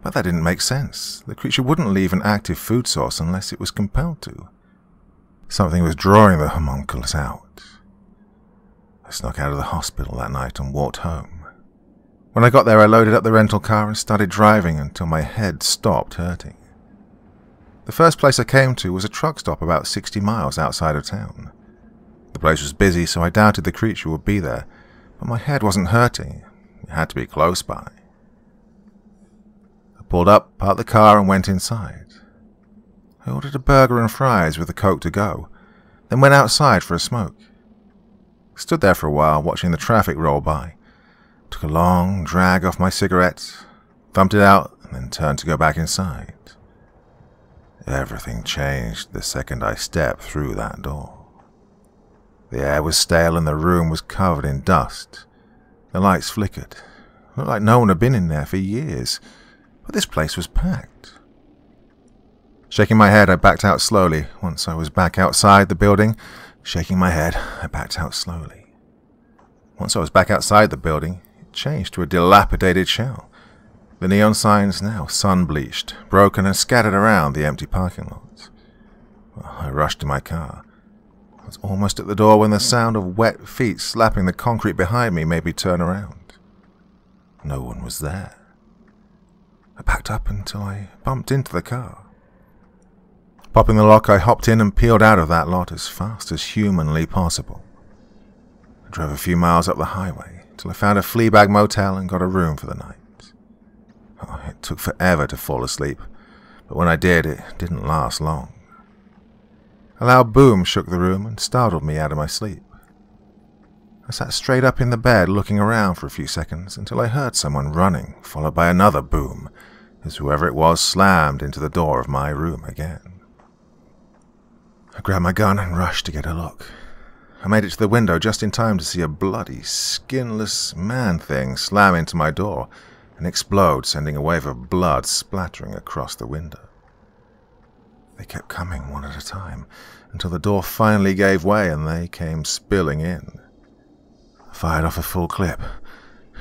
But that didn't make sense. The creature wouldn't leave an active food source unless it was compelled to. Something was drawing the homunculus out. I snuck out of the hospital that night and walked home. When I got there, I loaded up the rental car and started driving until my head stopped hurting. The first place I came to was a truck stop about 60 miles outside of town. The place was busy, so I doubted the creature would be there, but my head wasn't hurting. It had to be close by. I pulled up, parked the car, and went inside. I ordered a burger and fries with a Coke to go, then went outside for a smoke. Stood there for a while, watching the traffic roll by. Took a long drag off my cigarette, thumped it out, and then turned to go back inside. Everything changed the second I stepped through that door. The air was stale and the room was covered in dust. The lights flickered. It looked like no one had been in there for years, but this place was packed. Shaking my head, I backed out slowly. Once I was back outside the building, shaking my head, I backed out slowly. Once I was back outside the building, it changed to a dilapidated shell. The neon signs now sun-bleached, broken and scattered around the empty parking lot. I rushed to my car. I was almost at the door when the sound of wet feet slapping the concrete behind me made me turn around. No one was there. I packed up until I bumped into the car. Popping the lock, I hopped in and peeled out of that lot as fast as humanly possible. I drove a few miles up the highway till I found a Fleabag motel and got a room for the night. Oh, it took forever to fall asleep, but when I did, it didn't last long. A loud boom shook the room and startled me out of my sleep. I sat straight up in the bed looking around for a few seconds until I heard someone running, followed by another boom, as whoever it was slammed into the door of my room again. I grabbed my gun and rushed to get a look. I made it to the window just in time to see a bloody, skinless man-thing slam into my door and explode, sending a wave of blood splattering across the window. They kept coming one at a time, until the door finally gave way and they came spilling in. I fired off a full clip.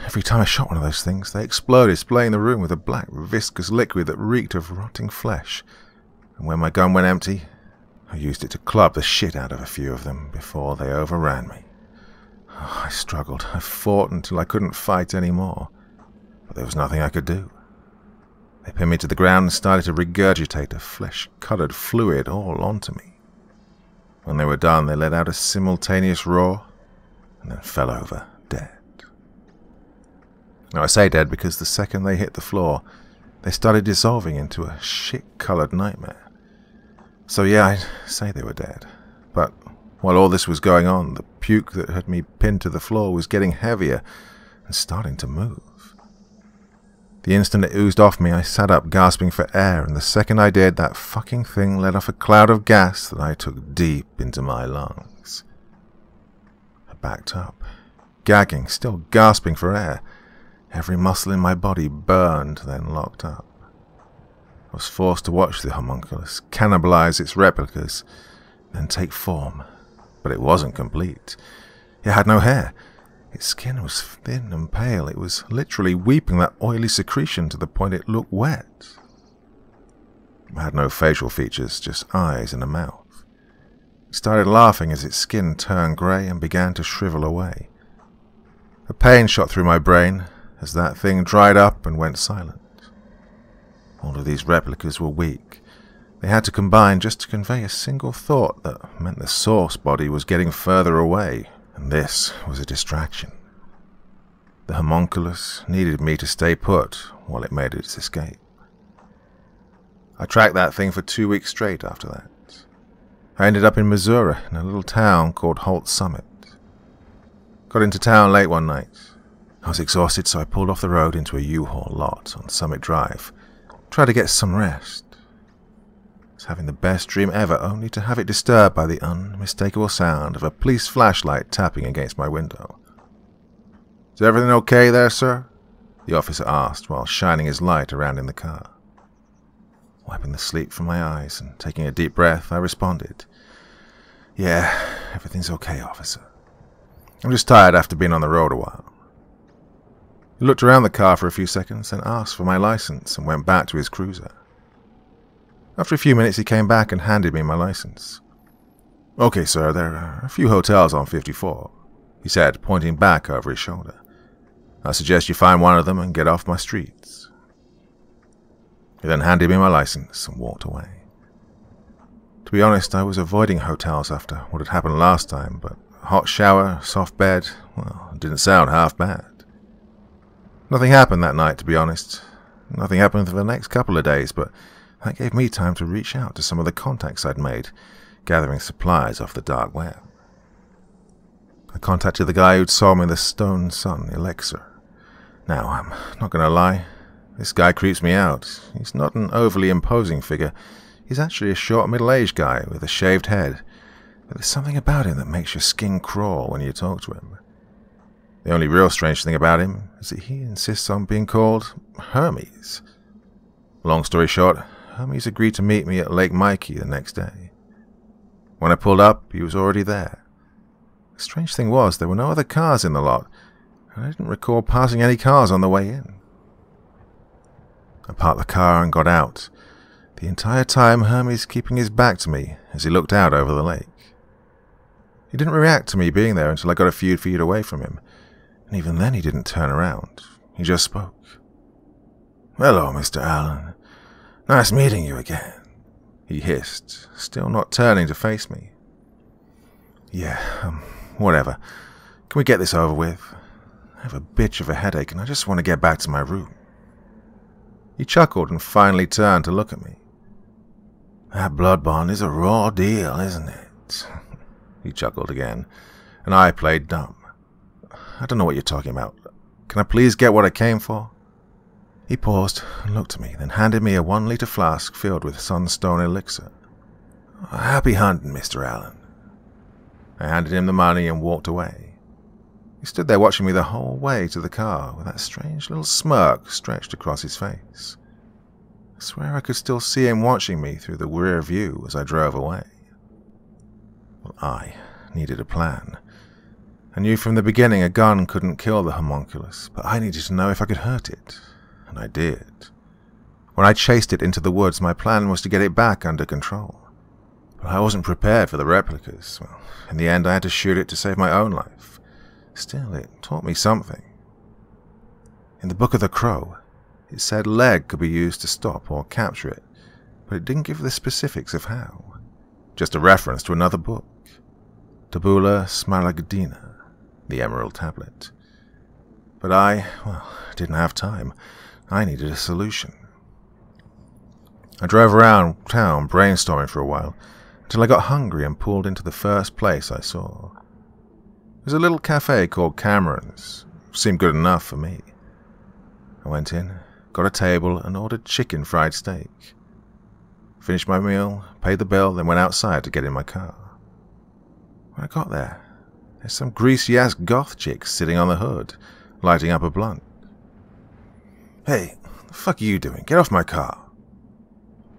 Every time I shot one of those things, they exploded, spraying the room with a black, viscous liquid that reeked of rotting flesh. And when my gun went empty, I used it to club the shit out of a few of them before they overran me. Oh, I struggled. I fought until I couldn't fight anymore. But there was nothing I could do. They pinned me to the ground and started to regurgitate a flesh-colored fluid all onto me. When they were done, they let out a simultaneous roar and then fell over, dead. Now I say dead because the second they hit the floor, they started dissolving into a shit-colored nightmare. So yeah, I'd say they were dead. But while all this was going on, the puke that had me pinned to the floor was getting heavier and starting to move. The instant it oozed off me, I sat up gasping for air, and the second I did, that fucking thing let off a cloud of gas that I took deep into my lungs. I backed up, gagging, still gasping for air. Every muscle in my body burned, then locked up. I was forced to watch the homunculus cannibalize its replicas, then take form. But it wasn't complete. It had no hair. Its skin was thin and pale. It was literally weeping that oily secretion to the point it looked wet. It had no facial features, just eyes and a mouth. It started laughing as its skin turned grey and began to shrivel away. A pain shot through my brain as that thing dried up and went silent. All of these replicas were weak. They had to combine just to convey a single thought that meant the source body was getting further away, and this was a distraction. The homunculus needed me to stay put while it made its escape. I tracked that thing for 2 weeks straight after that. I ended up in Missouri, in a little town called Holt Summit. Got into town late one night. I was exhausted, so I pulled off the road into a U-Haul lot on Summit Drive. Tried to get some rest. I was having the best dream ever, only to have it disturbed by the unmistakable sound of a police flashlight tapping against my window. "Is everything okay there, sir?" the officer asked while shining his light around in the car. Wiping the sleep from my eyes and taking a deep breath, I responded, "Yeah, everything's okay, officer. I'm just tired after being on the road a while." He looked around the car for a few seconds, then asked for my license and went back to his cruiser. After a few minutes, he came back and handed me my license. "Okay, sir, there are a few hotels on 54, he said, pointing back over his shoulder. "I suggest you find one of them and get off my streets." He then handed me my license and walked away. To be honest, I was avoiding hotels after what had happened last time, but a hot shower, soft bed, well, it didn't sound half bad. Nothing happened that night, to be honest. Nothing happened for the next couple of days, but that gave me time to reach out to some of the contacts I'd made, gathering supplies off the dark web. I contacted the guy who'd sold me the Stone Sun elixir. Now, I'm not going to lie, this guy creeps me out. He's not an overly imposing figure. He's actually a short, middle-aged guy with a shaved head, but there's something about him that makes your skin crawl when you talk to him. The only real strange thing about him is that he insists on being called Hermes. Long story short, Hermes agreed to meet me at Lake Mikey the next day. When I pulled up, he was already there. The strange thing was, there were no other cars in the lot, and I didn't recall passing any cars on the way in. I parked the car and got out, the entire time Hermes keeping his back to me as he looked out over the lake. He didn't react to me being there until I got a few feet away from him, and even then he didn't turn around. He just spoke. "Hello, Mr. Allen. Nice meeting you again," he hissed, still not turning to face me. "Yeah, whatever. Can we get this over with? I have a bitch of a headache and I just want to get back to my room." He chuckled and finally turned to look at me. "That blood bond is a raw deal, isn't it?" He chuckled again, and I played dumb. "I don't know what you're talking about. Can I please get what I came for?" He paused and looked at me, then handed me a 1-liter flask filled with Sunstone elixir. "Happy hunting, Mr. Allen." I handed him the money and walked away. He stood there watching me the whole way to the car with that strange little smirk stretched across his face. I swear I could still see him watching me through the rear view as I drove away. Well, I needed a plan. I knew from the beginning a gun couldn't kill the homunculus, but I needed to know if I could hurt it, and I did. When I chased it into the woods, my plan was to get it back under control. But I wasn't prepared for the replicas. Well, in the end, I had to shoot it to save my own life. Still, it taught me something. In the Book of the Crow, it said lead could be used to stop or capture it, but it didn't give the specifics of how. Just a reference to another book, Tabula Smaragdina, the Emerald Tablet. But I didn't have time. I needed a solution. I drove around town brainstorming for a while, until I got hungry and pulled into the first place I saw. It was a little cafe called Cameron's. Seemed good enough for me. I went in, got a table, and ordered chicken fried steak. Finished my meal, paid the bill, then went outside to get in my car. When I got there, there's some greasy-ass goth chick sitting on the hood, lighting up a blunt. "Hey, what the fuck are you doing? Get off my car."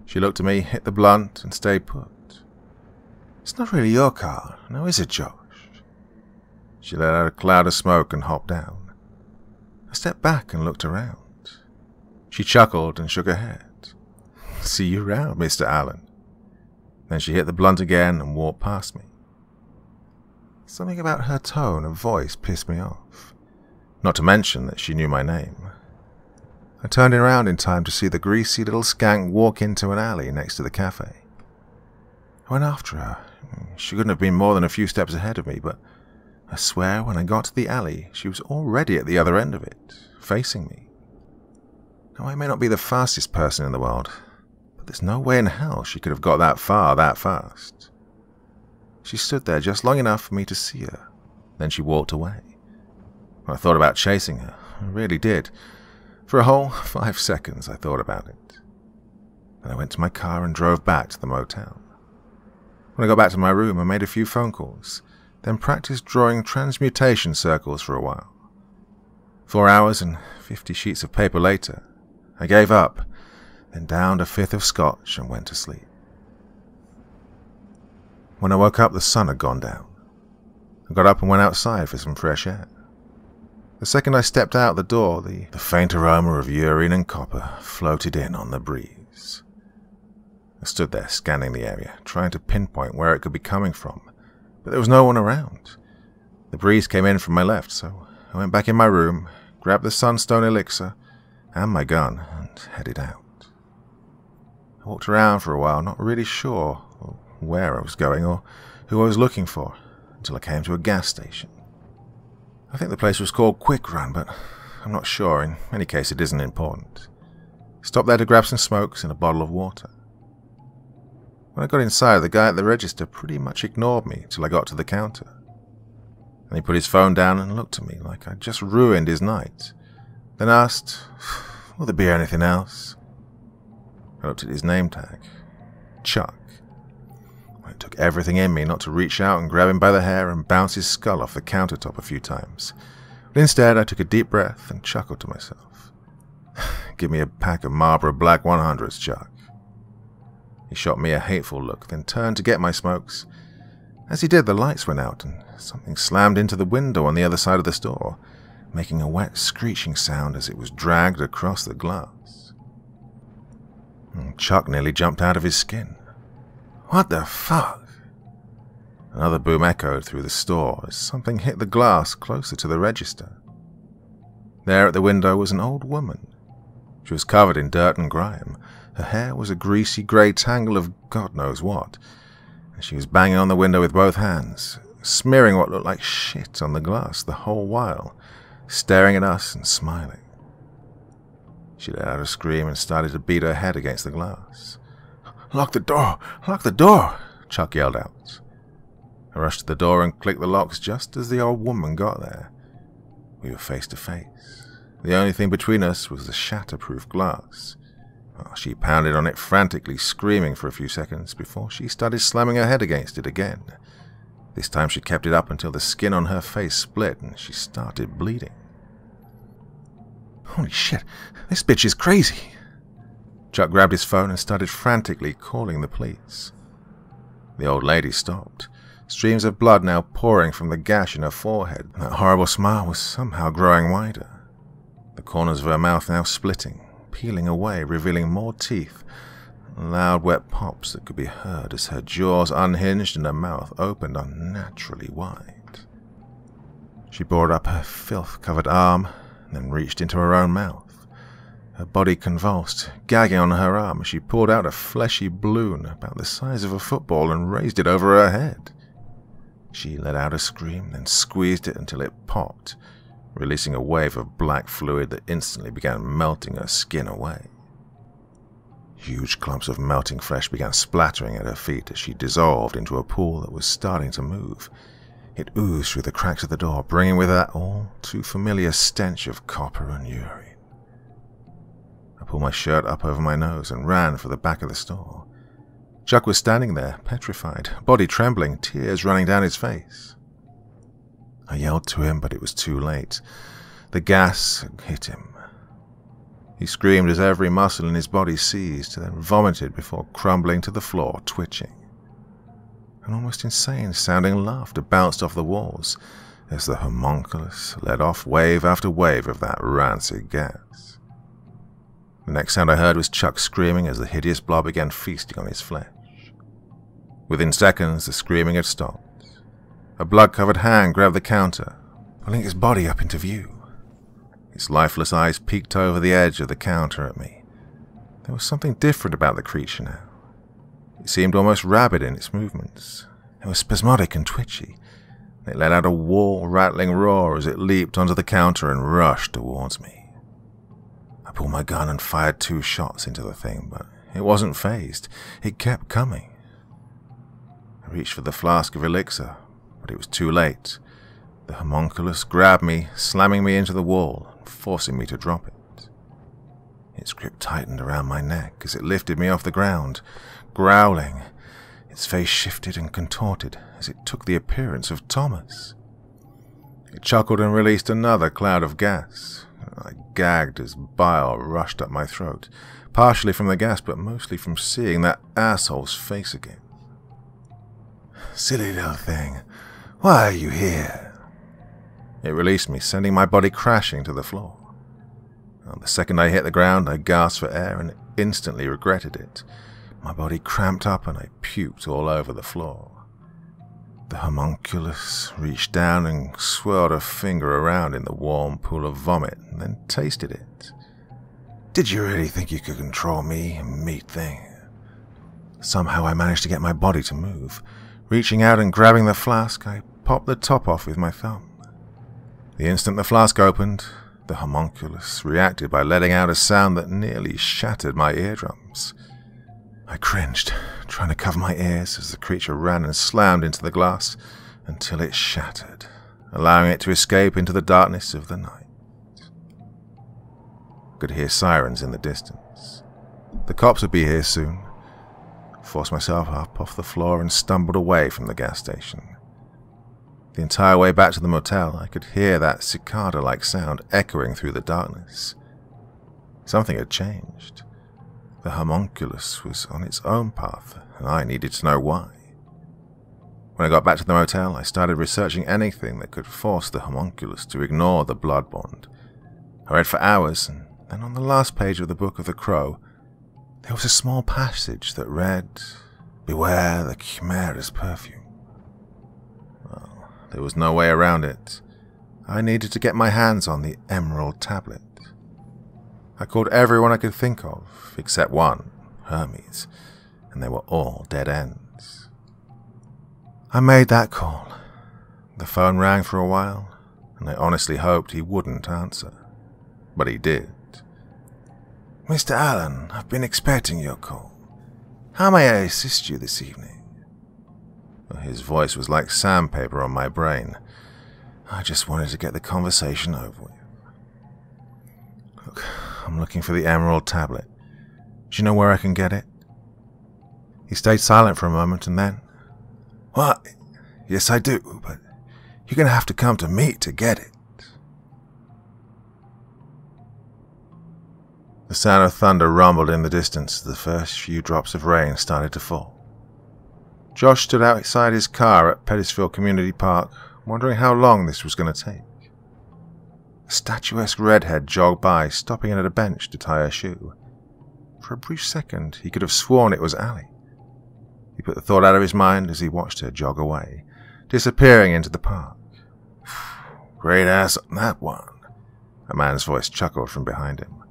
She looked at me, hit the blunt, and stayed put. "It's not really your car, now is it, Josh?" She let out a cloud of smoke and hopped down. I stepped back and looked around. She chuckled and shook her head. "See you round, Mr. Allen." Then she hit the blunt again and walked past me. Something about her tone of voice pissed me off, not to mention that she knew my name. I turned around in time to see the greasy little skank walk into an alley next to the cafe. I went after her. She couldn't have been more than a few steps ahead of me, but I swear when I got to the alley, she was already at the other end of it, facing me. Now, I may not be the fastest person in the world, but there's no way in hell she could have got that far that fast. She stood there just long enough for me to see her. Then she walked away. I thought about chasing her. I really did. For a whole 5 seconds I thought about it. Then I went to my car and drove back to the motel. When I got back to my room, I made a few phone calls, then practiced drawing transmutation circles for a while. 4 hours and 50 sheets of paper later, I gave up, then downed a fifth of scotch and went to sleep. When I woke up, the sun had gone down. I got up and went outside for some fresh air. The second I stepped out the door, the faint aroma of urine and copper floated in on the breeze. I stood there scanning the area, trying to pinpoint where it could be coming from, but there was no one around. The breeze came in from my left, so I went back in my room, grabbed the sunstone elixir and my gun, and headed out. I walked around for a while, not really sure where I was going or who I was looking for, until I came to a gas station. I think the place was called Quick Run, but I'm not sure. In any case, it isn't important. Stopped there to grab some smokes and a bottle of water. When I got inside, the guy at the register pretty much ignored me till I got to the counter. And he put his phone down and looked at me like I'd just ruined his night. Then asked, "Will there be anything else?" I looked at his name tag. Chuck. It took everything in me not to reach out and grab him by the hair and bounce his skull off the countertop a few times. But instead, I took a deep breath and chuckled to myself. "Give me a pack of Marlboro Black 100s, Chuck." He shot me a hateful look, then turned to get my smokes. As he did, the lights went out, and something slammed into the window on the other side of the store, making a wet, screeching sound as it was dragged across the glass. Chuck nearly jumped out of his skin. "What the fuck?" Another boom echoed through the store as something hit the glass closer to the register. There at the window was an old woman. She was covered in dirt and grime. Her hair was a greasy grey tangle of God knows what, and she was banging on the window with both hands, smearing what looked like shit on the glass the whole while, staring at us and smiling. She let out a scream and started to beat her head against the glass. "Lock the door! Lock the door!" Chuck yelled out. I rushed to the door and clicked the locks just as the old woman got there. We were face to face. The only thing between us was the shatterproof glass. She pounded on it frantically, screaming for a few seconds before she started slamming her head against it again. This time she kept it up until the skin on her face split and she started bleeding. "Holy shit, this bitch is crazy!" Chuck grabbed his phone and started frantically calling the police. The old lady stopped, streams of blood now pouring from the gash in her forehead, and that horrible smile was somehow growing wider. The corners of her mouth now splitting, peeling away, revealing more teeth, and loud wet pops that could be heard as her jaws unhinged and her mouth opened unnaturally wide. She brought up her filth-covered arm, and then reached into her own mouth. Her body convulsed, gagging on her arm as she pulled out a fleshy balloon about the size of a football and raised it over her head. She let out a scream, then squeezed it until it popped, releasing a wave of black fluid that instantly began melting her skin away. Huge clumps of melting flesh began splattering at her feet as she dissolved into a pool that was starting to move. It oozed through the cracks of the door, bringing with it that all too familiar stench of copper and urine. pulled my shirt up over my nose and ran for the back of the store. Chuck was standing there, petrified, body trembling, tears running down his face. I yelled to him, but it was too late. The gas had hit him. He screamed as every muscle in his body seized, then vomited before crumbling to the floor, twitching. An almost insane-sounding laughter bounced off the walls as the homunculus let off wave after wave of that rancid gas. The next sound I heard was Chuck screaming as the hideous blob began feasting on his flesh. Within seconds, the screaming had stopped. A blood-covered hand grabbed the counter, pulling his body up into view. Its lifeless eyes peeked over the edge of the counter at me. There was something different about the creature now. It seemed almost rabid in its movements. It was spasmodic and twitchy. It let out a wall-rattling roar as it leaped onto the counter and rushed towards me. I pulled my gun and fired 2 shots into the thing, but it wasn't fazed. It kept coming. I reached for the flask of elixir, but it was too late. The homunculus grabbed me, slamming me into the wall and forcing me to drop it. Its grip tightened around my neck as it lifted me off the ground, growling. Its face shifted and contorted as it took the appearance of Thomas. It chuckled and released another cloud of gas. I gagged as bile rushed up my throat, partially from the gas but mostly from seeing that asshole's face again. "Silly little thing, why are you here?" It released me, sending my body crashing to the floor. The second I hit the ground, I gasped for air and instantly regretted it. My body cramped up and I puked all over the floor. The homunculus reached down and swirled a finger around in the warm pool of vomit and then tasted it. "Did you really think you could control me, meat thing?" Somehow I managed to get my body to move. Reaching out and grabbing the flask, I popped the top off with my thumb. The instant the flask opened, the homunculus reacted by letting out a sound that nearly shattered my eardrums. I cringed, trying to cover my ears as the creature ran and slammed into the glass until it shattered, allowing it to escape into the darkness of the night. I could hear sirens in the distance. The cops would be here soon. I forced myself up off the floor and stumbled away from the gas station. The entire way back to the motel, I could hear that cicada-like sound echoing through the darkness. Something had changed. The homunculus was on its own path, and I needed to know why. When I got back to the motel, I started researching anything that could force the homunculus to ignore the blood bond. I read for hours, and then on the last page of the Book of the Crow, there was a small passage that read, "Beware the chimera's perfume." Well, there was no way around it. I needed to get my hands on the emerald tablet. I called everyone I could think of, except one, Hermes, and they were all dead ends. I made that call. The phone rang for a while, and I honestly hoped he wouldn't answer. But he did. "Mr. Allen, I've been expecting your call. How may I assist you this evening?" His voice was like sandpaper on my brain. I just wanted to get the conversation over with. "Look, I'm looking for the emerald tablet. Do you know where I can get it?" He stayed silent for a moment and then, "Well, yes I do, but you're going to have to come to me to get it." The sound of thunder rumbled in the distance as the first few drops of rain started to fall. Josh stood outside his car at Pettisville Community Park, wondering how long this was going to take. A statuesque redhead jogged by, stopping at a bench to tie her shoe. For a brief second, he could have sworn it was Allie. He put the thought out of his mind as he watched her jog away, disappearing into the park. "Great ass on that one," a man's voice chuckled from behind him.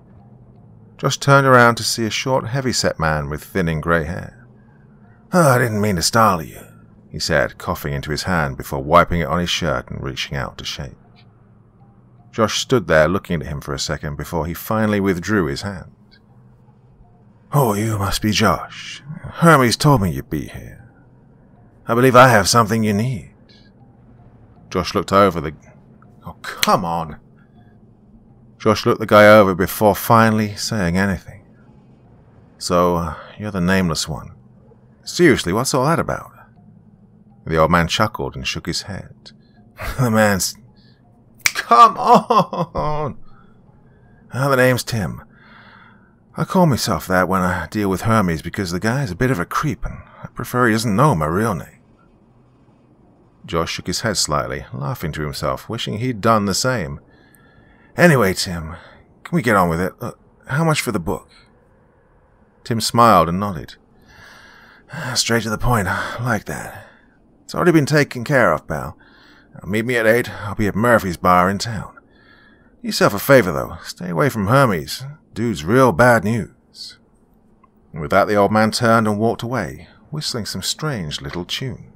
Josh turned around to see a short, heavy-set man with thinning grey hair. "Oh, I didn't mean to startle you," he said, coughing into his hand before wiping it on his shirt and reaching out to shake. Josh stood there looking at him for a second before he finally withdrew his hand. "Oh, you must be Josh. Hermes told me you'd be here. I believe I have something you need." Josh looked over the... "Oh, come on." Josh looked the guy over before finally saying anything. So, you're the nameless one. Seriously, what's all that about? The old man chuckled and shook his head. The man's... Come on! The name's Tim. I call myself that when I deal with Hermes because the guy's a bit of a creep and I prefer he doesn't know my real name. Josh shook his head slightly, laughing to himself, wishing he'd done the same. Anyway, Tim, can we get on with it? How much for the book? Tim smiled and nodded. Straight to the point, I like that. It's already been taken care of, pal. Now, meet me at 8, I'll be at Murphy's bar in town. Do yourself a favor, though. Stay away from Hermes. Dude's real bad news. And with that, the old man turned and walked away, whistling some strange little tune.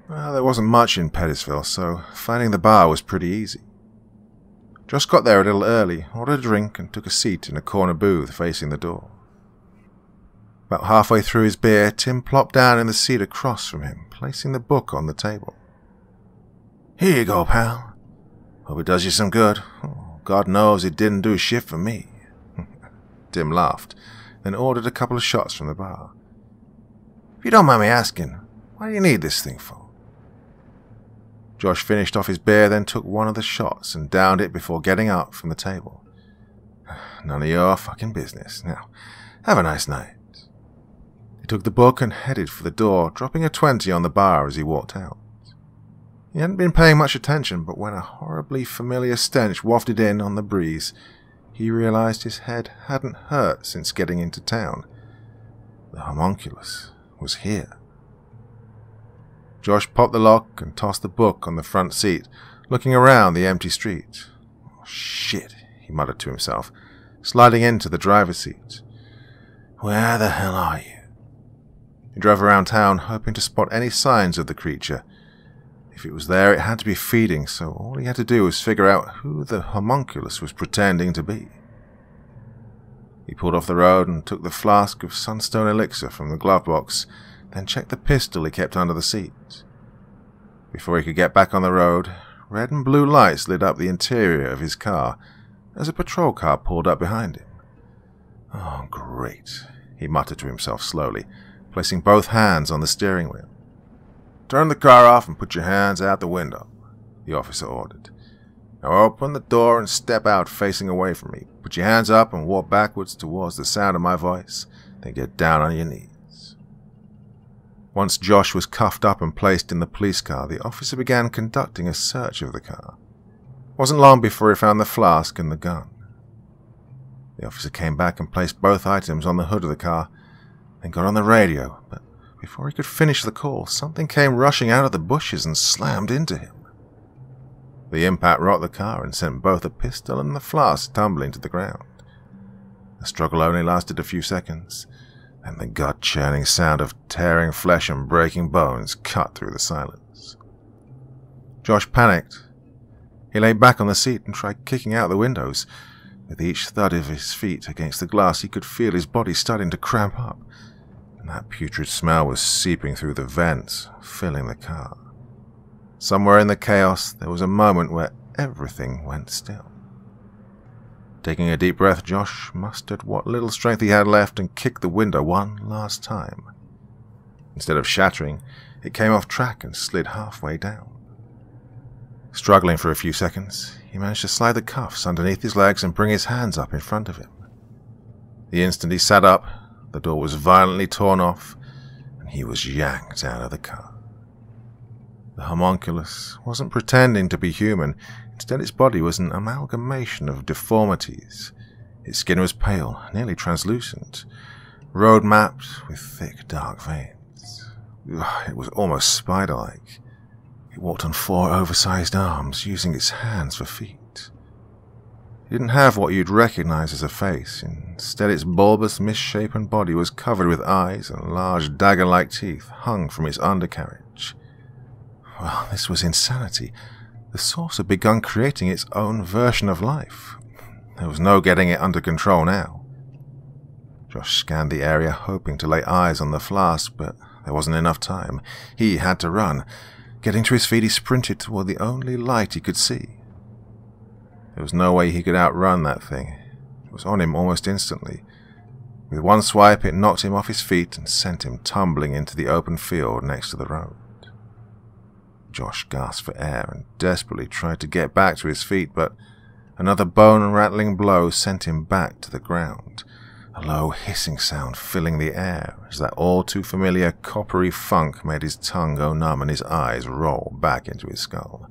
Well, there wasn't much in Pettisville, so finding the bar was pretty easy. Josh got there a little early, ordered a drink, and took a seat in a corner booth facing the door. About halfway through his beer, Tim plopped down in the seat across from him, placing the book on the table. Here you go, pal. Hope it does you some good. Oh, God knows it didn't do shit for me. Tim laughed, then ordered a couple of shots from the bar. If you don't mind me asking, what do you need this thing for? Josh finished off his beer, then took one of the shots and downed it before getting up from the table. None of your fucking business. Now, have a nice night. He took the book and headed for the door, dropping a 20 on the bar as he walked out. He hadn't been paying much attention, but when a horribly familiar stench wafted in on the breeze, he realized his head hadn't hurt since getting into town. The homunculus was here. Josh popped the lock and tossed the book on the front seat, looking around the empty street. Oh, shit, he muttered to himself, sliding into the driver's seat. Where the hell are you? He drove around town, hoping to spot any signs of the creature. If it was there, it had to be feeding, so all he had to do was figure out who the homunculus was pretending to be. He pulled off the road and took the flask of sunstone elixir from the glove box, then checked the pistol he kept under the seat. Before he could get back on the road, red and blue lights lit up the interior of his car as a patrol car pulled up behind him. Oh, great, he muttered to himself slowly, placing both hands on the steering wheel. Turn the car off and put your hands out the window, the officer ordered. Now open the door and step out facing away from me. Put your hands up and walk backwards towards the sound of my voice, then get down on your knees. Once Josh was cuffed up and placed in the police car, the officer began conducting a search of the car. It wasn't long before he found the flask and the gun. The officer came back and placed both items on the hood of the car, then got on the radio, but before he could finish the call, something came rushing out of the bushes and slammed into him. The impact rocked the car and sent both the pistol and the flask tumbling to the ground. The struggle only lasted a few seconds, then the gut-churning sound of tearing flesh and breaking bones cut through the silence. Josh panicked. He lay back on the seat and tried kicking out the windows. With each thud of his feet against the glass, he could feel his body starting to cramp up, and that putrid smell was seeping through the vents, filling the car. Somewhere in the chaos, there was a moment where everything went still. Taking a deep breath, Josh mustered what little strength he had left and kicked the window one last time. Instead of shattering, it came off track and slid halfway down. Struggling for a few seconds, he managed to slide the cuffs underneath his legs and bring his hands up in front of him. The instant he sat up, the door was violently torn off, and he was yanked out of the car. The homunculus wasn't pretending to be human. Instead, its body was an amalgamation of deformities. Its skin was pale, nearly translucent, road-mapped with thick, dark veins. It was almost spider-like. It walked on 4 oversized arms, using its hands for feet. It didn't have what you'd recognize as a face. Instead, its bulbous, misshapen body was covered with eyes, and large dagger-like teeth hung from its undercarriage. Well, this was insanity. The source had begun creating its own version of life. There was no getting it under control now. Josh scanned the area, hoping to lay eyes on the flask, but there wasn't enough time. He had to run. Getting to his feet, he sprinted toward the only light he could see. There was no way he could outrun that thing. It was on him almost instantly. With one swipe, it knocked him off his feet and sent him tumbling into the open field next to the road. Josh gasped for air and desperately tried to get back to his feet, but another bone-rattling blow sent him back to the ground, a low hissing sound filling the air as that all-too-familiar coppery funk made his tongue go numb and his eyes roll back into his skull.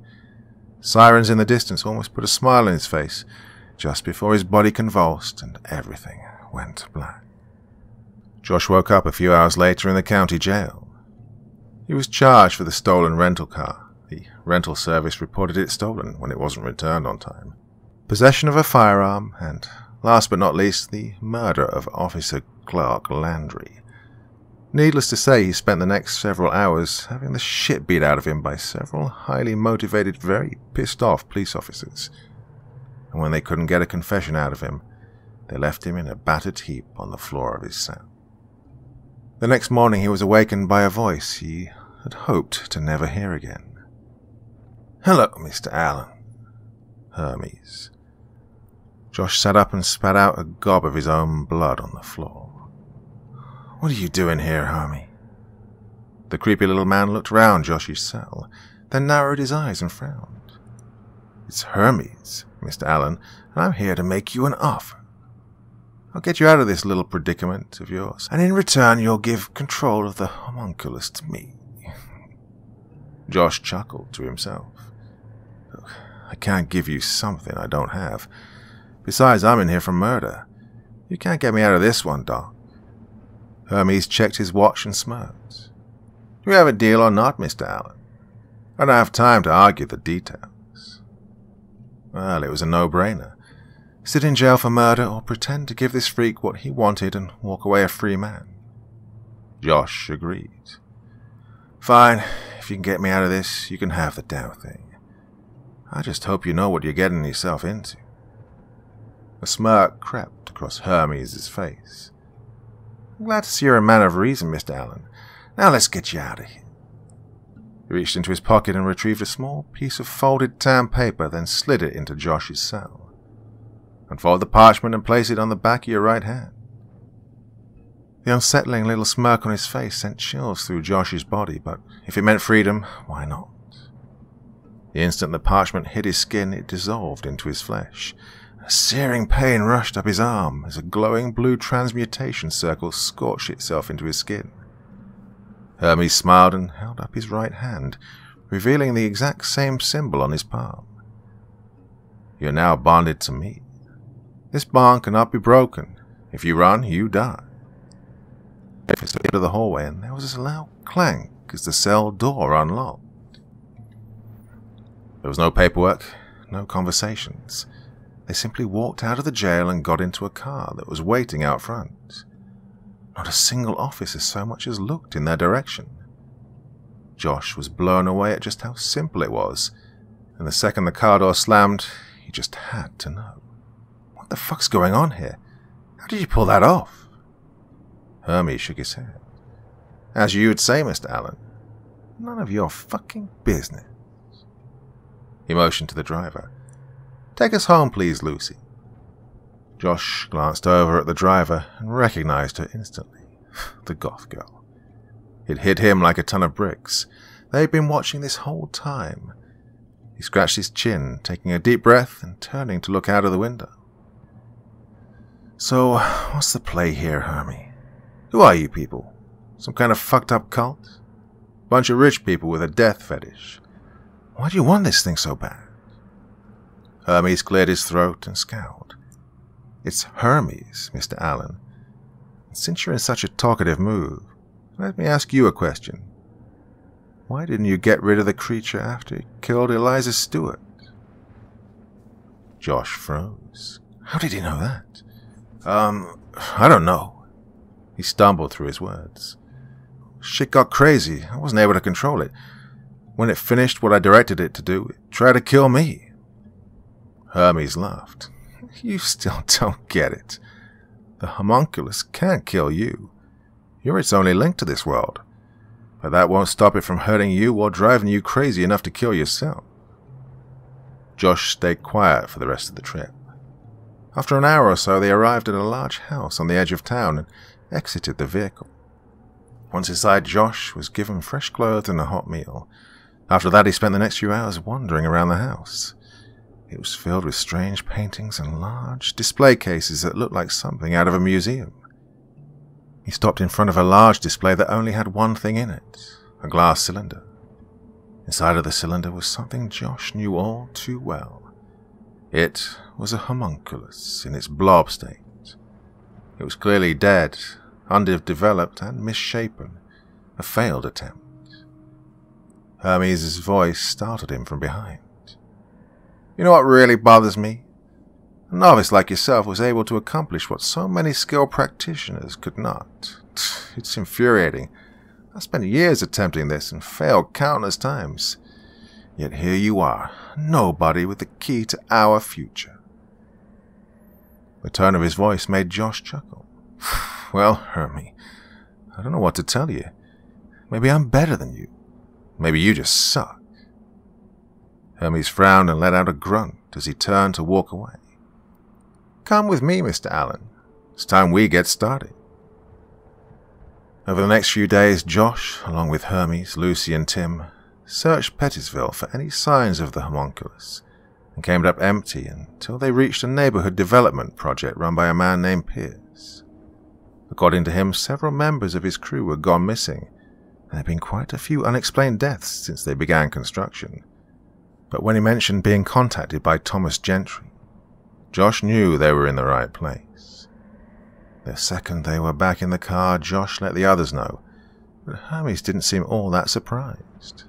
Sirens in the distance almost put a smile on his face just before his body convulsed and everything went black. Josh woke up a few hours later in the county jail. He was charged for the stolen rental car. The rental service reported it stolen when it wasn't returned on time, possession of a firearm, and, last but not least, the murder of Officer Clark Landry. Needless to say, he spent the next several hours having the shit beat out of him by several highly motivated, very pissed-off police officers. And when they couldn't get a confession out of him, they left him in a battered heap on the floor of his cell. The next morning he was awakened by a voice he had hoped to never hear again. "Hello, Mr. Allen." Hermes. Josh sat up and spat out a gob of his own blood on the floor. "What are you doing here, Hermie?" The creepy little man looked round Josh's cell, then narrowed his eyes and frowned. "It's Hermes, Mr. Allen, and I'm here to make you an offer. I'll get you out of this little predicament of yours, and in return you'll give control of the homunculus to me." Josh chuckled to himself. "Look, I can't give you something I don't have. Besides, I'm in here for murder. You can't get me out of this one, Doc." Hermes checked his watch and smirked. "Do we have a deal or not, Mr. Allen? I don't have time to argue the details." Well, it was a no-brainer. Sit in jail for murder or pretend to give this freak what he wanted and walk away a free man. Josh agreed. "Fine, if you can get me out of this, you can have the damn thing. I just hope you know what you're getting yourself into." A smirk crept across Hermes' face. "I'm glad to see you're a man of reason, Mr. Allen. Now let's get you out of here." He reached into his pocket and retrieved a small piece of folded tan paper, then slid it into Josh's cell. "Unfold the parchment and place it on the back of your right hand." The unsettling little smirk on his face sent chills through Josh's body, but if it meant freedom, why not? The instant the parchment hit his skin, it dissolved into his flesh. A searing pain rushed up his arm as a glowing blue transmutation circle scorched itself into his skin. Hermes smiled and held up his right hand, revealing the exact same symbol on his palm. "You're now bonded to me. This bond cannot be broken. If you run, you die." He stepped into the hallway, and there was a loud clank as the cell door unlocked. There was no paperwork, no conversations. They simply walked out of the jail and got into a car that was waiting out front. Not a single officer so much as looked in their direction. Josh was blown away at just how simple it was, and the second the car door slammed, he just had to know. "What the fuck's going on here? How did you pull that off?" Hermes shook his head. "As you would say, Mr. Allen, none of your fucking business." He motioned to the driver. "Take us home, please, Lucy." Josh glanced over at the driver and recognized her instantly. The goth girl. It hit him like a ton of bricks. They'd been watching this whole time. He scratched his chin, taking a deep breath and turning to look out of the window. "So, what's the play here, Hermie? Who are you people? Some kind of fucked up cult? Bunch of rich people with a death fetish. Why do you want this thing so bad?" Hermes cleared his throat and scowled. "It's Hermes, Mr. Allen. And since you're in such a talkative mood, let me ask you a question. Why didn't you get rid of the creature after it killed Eliza Stewart?" Josh froze. How did he know that? I don't know." He stumbled through his words. "Shit got crazy. I wasn't able to control it. When it finished what I directed it to do, it tried to kill me." Hermes laughed. "You still don't get it. The homunculus can't kill you. You're its only link to this world. But that won't stop it from hurting you or driving you crazy enough to kill yourself." Josh stayed quiet for the rest of the trip. After an hour or so, they arrived at a large house on the edge of town and exited the vehicle. Once inside, Josh was given fresh clothes and a hot meal. After that, he spent the next few hours wandering around the house. It was filled with strange paintings and large display cases that looked like something out of a museum. He stopped in front of a large display that only had one thing in it, a glass cylinder. Inside of the cylinder was something Josh knew all too well. It was a homunculus in its blob state. It was clearly dead, underdeveloped and misshapen, a failed attempt. Hermes' voice startled him from behind. "You know what really bothers me? A novice like yourself was able to accomplish what so many skilled practitioners could not. It's infuriating. I spent years attempting this and failed countless times. Yet here you are, nobody with the key to our future." The tone of his voice made Josh chuckle. "Well, Hermie, I don't know what to tell you. Maybe I'm better than you. Maybe you just suck." Hermes frowned and let out a grunt as he turned to walk away. "Come with me, Mr. Allen. It's time we get started." Over the next few days, Josh, along with Hermes, Lucy, and Tim, searched Pettisville for any signs of the homunculus, and came up empty until they reached a neighborhood development project run by a man named Pierce. According to him, several members of his crew were gone missing. There had been quite a few unexplained deaths since they began construction. But when he mentioned being contacted by Thomas Gentry, Josh knew they were in the right place. The second they were back in the car, Josh let the others know, but Hermes didn't seem all that surprised.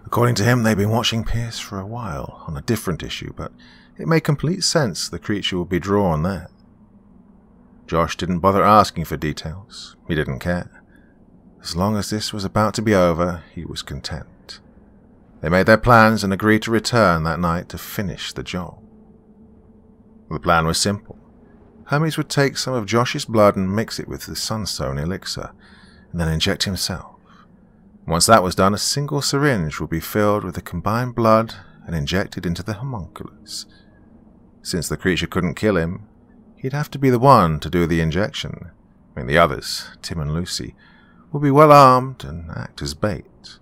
According to him, they'd been watching Pierce for a while on a different issue, but it made complete sense the creature would be drawn there. Josh didn't bother asking for details. He didn't care. As long as this was about to be over, he was content. They made their plans and agreed to return that night to finish the job. The plan was simple. Hermes would take some of Josh's blood and mix it with the Sunstone elixir, and then inject himself. Once that was done, a single syringe would be filled with the combined blood and injected into the homunculus. Since the creature couldn't kill him, he'd have to be the one to do the injection. The others, Tim and Lucy, would be well armed and act as bait.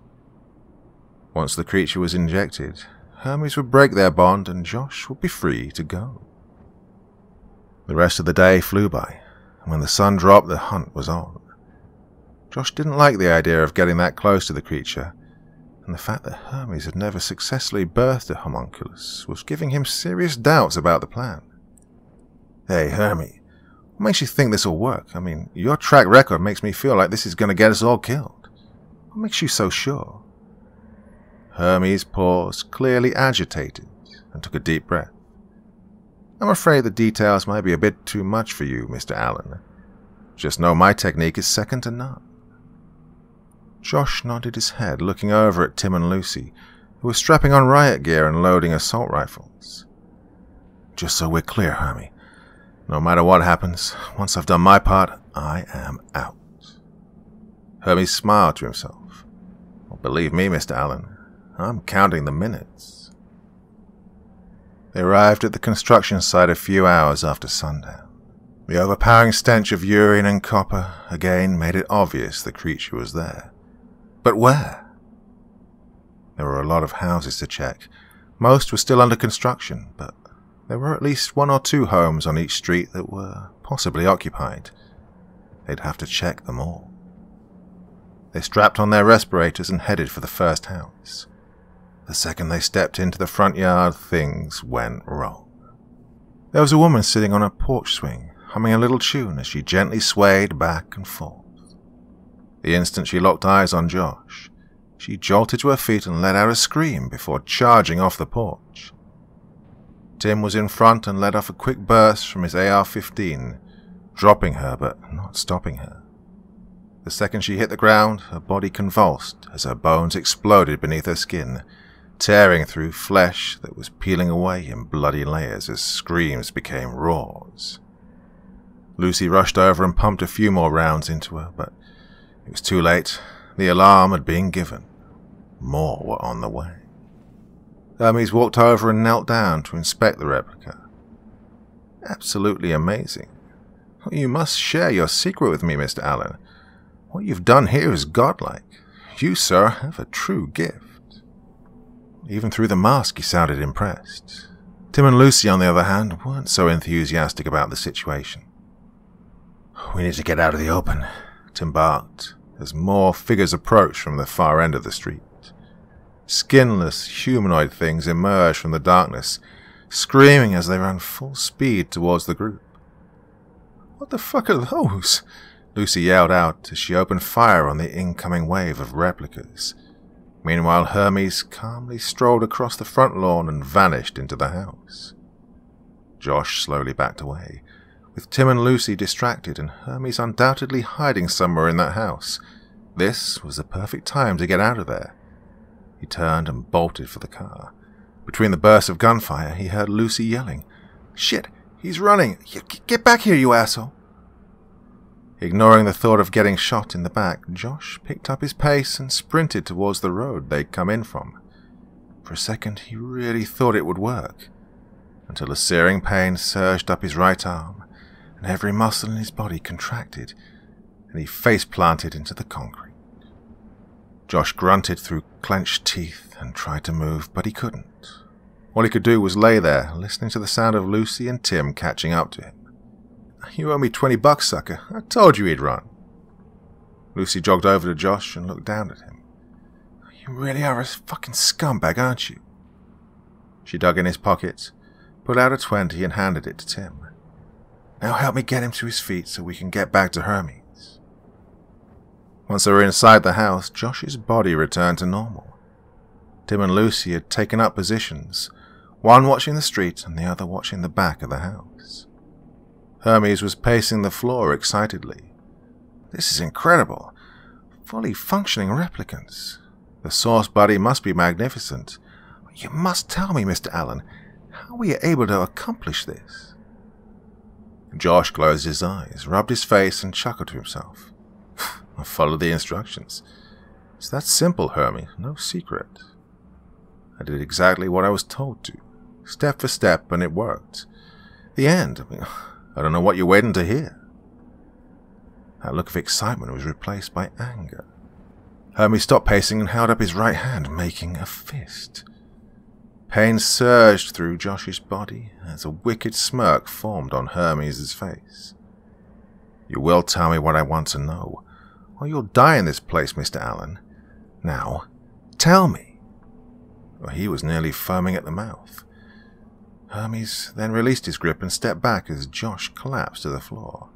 Once the creature was injected, Hermes would break their bond and Josh would be free to go. The rest of the day flew by, and when the sun dropped, the hunt was on. Josh didn't like the idea of getting that close to the creature, and the fact that Hermes had never successfully birthed a homunculus was giving him serious doubts about the plan. "Hey, Hermes, what makes you think this will work? Your track record makes me feel like this is going to get us all killed. What makes you so sure?" Hermes paused, clearly agitated, and took a deep breath. "I'm afraid the details might be a bit too much for you, Mr. Allen. Just know my technique is second to none." Josh nodded his head, looking over at Tim and Lucy, who were strapping on riot gear and loading assault rifles. "Just so we're clear, Hermie, no matter what happens, once I've done my part, I am out." Hermes smiled to himself. "Well, believe me, Mr. Allen, I'm counting the minutes." They arrived at the construction site a few hours after sundown. The overpowering stench of urine and copper again made it obvious the creature was there. But where? There were a lot of houses to check. Most were still under construction, but there were at least one or two homes on each street that were possibly occupied. They'd have to check them all. They strapped on their respirators and headed for the first house. The second they stepped into the front yard, things went wrong. There was a woman sitting on a porch swing, humming a little tune as she gently swayed back and forth. The instant she locked eyes on Josh, she jolted to her feet and let out a scream before charging off the porch. Tim was in front and let off a quick burst from his AR-15, dropping her but not stopping her. The second she hit the ground, her body convulsed as her bones exploded beneath her skin, tearing through flesh that was peeling away in bloody layers as screams became roars. Lucy rushed over and pumped a few more rounds into her, but it was too late. The alarm had been given. More were on the way. Hermes walked over and knelt down to inspect the replica. Absolutely amazing. You must share your secret with me, Mr. Allen. What you've done here is godlike. You, sir, have a true gift. Even through the mask, he sounded impressed. Tim and Lucy, on the other hand, weren't so enthusiastic about the situation. We need to get out of the open, Tim barked, as more figures approached from the far end of the street. Skinless, humanoid things emerged from the darkness, screaming as they ran full speed towards the group. What the fuck are those? Lucy yelled out as she opened fire on the incoming wave of replicas. Meanwhile, Hermes calmly strolled across the front lawn and vanished into the house. Josh slowly backed away, with Tim and Lucy distracted and Hermes undoubtedly hiding somewhere in that house. This was the perfect time to get out of there. He turned and bolted for the car. Between the bursts of gunfire, he heard Lucy yelling, "Shit, he's running! Get back here, you asshole!" Ignoring the thought of getting shot in the back, Josh picked up his pace and sprinted towards the road they'd come in from. For a second, he really thought it would work, until a searing pain surged up his right arm, and every muscle in his body contracted, and he face-planted into the concrete. Josh grunted through clenched teeth and tried to move, but he couldn't. All he could do was lay there, listening to the sound of Lucy and Tim catching up to him. "You owe me $20, sucker. I told you he'd run." Lucy jogged over to Josh and looked down at him. "You really are a fucking scumbag, aren't you?" She dug in his pocket, pulled out a 20 and handed it to Tim. "Now help me get him to his feet so we can get back to Hermes." Once they were inside the house, Josh's body returned to normal. Tim and Lucy had taken up positions, one watching the street and the other watching the back of the house. Hermes was pacing the floor excitedly. "This is incredible. Fully functioning replicants. The source body must be magnificent. You must tell me, Mr. Allen, how were you able to accomplish this?" Josh closed his eyes, rubbed his face, and chuckled to himself. "I followed the instructions. It's that simple, Hermes, no secret. I did exactly what I was told to, step for step, and it worked. The end, I don't know what you're waiting to hear." That look of excitement was replaced by anger. Hermes stopped pacing and held up his right hand, making a fist. Pain surged through Josh's body as a wicked smirk formed on Hermes' face. "You will tell me what I want to know, or you'll die in this place, Mr. Allen. Now, tell me." He was nearly foaming at the mouth. Hermes then released his grip and stepped back as Josh collapsed to the floor.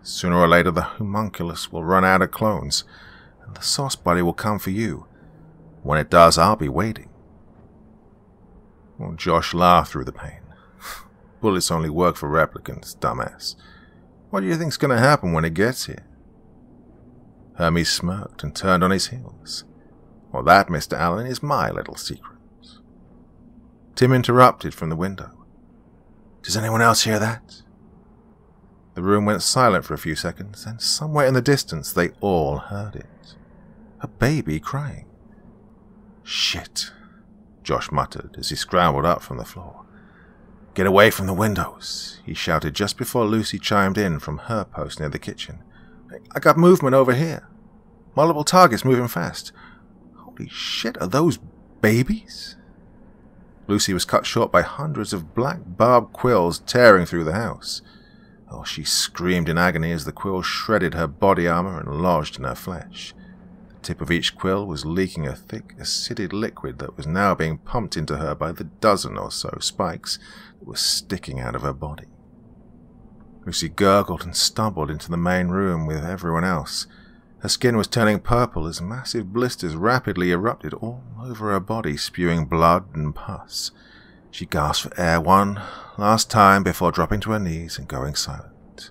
"Sooner or later the Homunculus will run out of clones, and the source body will come for you. When it does, I'll be waiting." Well, Josh laughed through the pain. "Bullets only work for replicants, dumbass. What do you think's going to happen when it gets here?" Hermes smirked and turned on his heels. "Well, that, Mr. Allen, is my little secret." Tim interrupted from the window. "Does anyone else hear that?" The room went silent for a few seconds, and somewhere in the distance they all heard it. A baby crying. "Shit," Josh muttered as he scrambled up from the floor. "Get away from the windows," he shouted just before Lucy chimed in from her post near the kitchen. "I got movement over here. Multiple targets moving fast. Holy shit, are those babies?" Lucy was cut short by hundreds of black barbed quills tearing through the house. Oh, she screamed in agony as the quills shredded her body armor and lodged in her flesh. The tip of each quill was leaking a thick, acidic liquid that was now being pumped into her by the dozen or so spikes that were sticking out of her body. Lucy gurgled and stumbled into the main room with everyone else. Her skin was turning purple as massive blisters rapidly erupted all over her body, spewing blood and pus. She gasped for air one last time before dropping to her knees and going silent.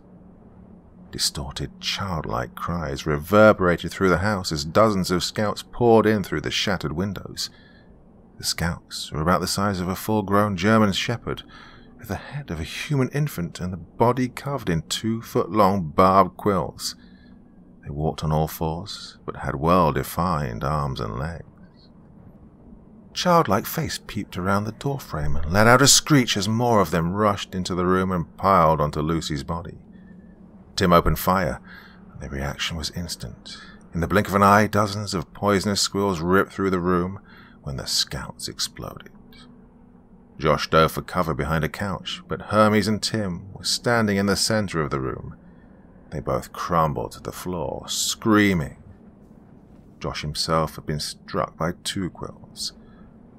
Distorted, childlike cries reverberated through the house as dozens of scouts poured in through the shattered windows. The scouts were about the size of a full-grown German shepherd, with the head of a human infant and the body covered in 2-foot-long barbed quills. They walked on all fours, but had well-defined arms and legs. childlike face peeped around the doorframe and let out a screech as more of them rushed into the room and piled onto Lucy's body. Tim opened fire, and the reaction was instant. In the blink of an eye, dozens of poisonous squills ripped through the room when the scouts exploded. Josh dove for cover behind a couch, but Hermes and Tim were standing in the center of the room. They both crumbled to the floor, screaming. Josh himself had been struck by 2 quills.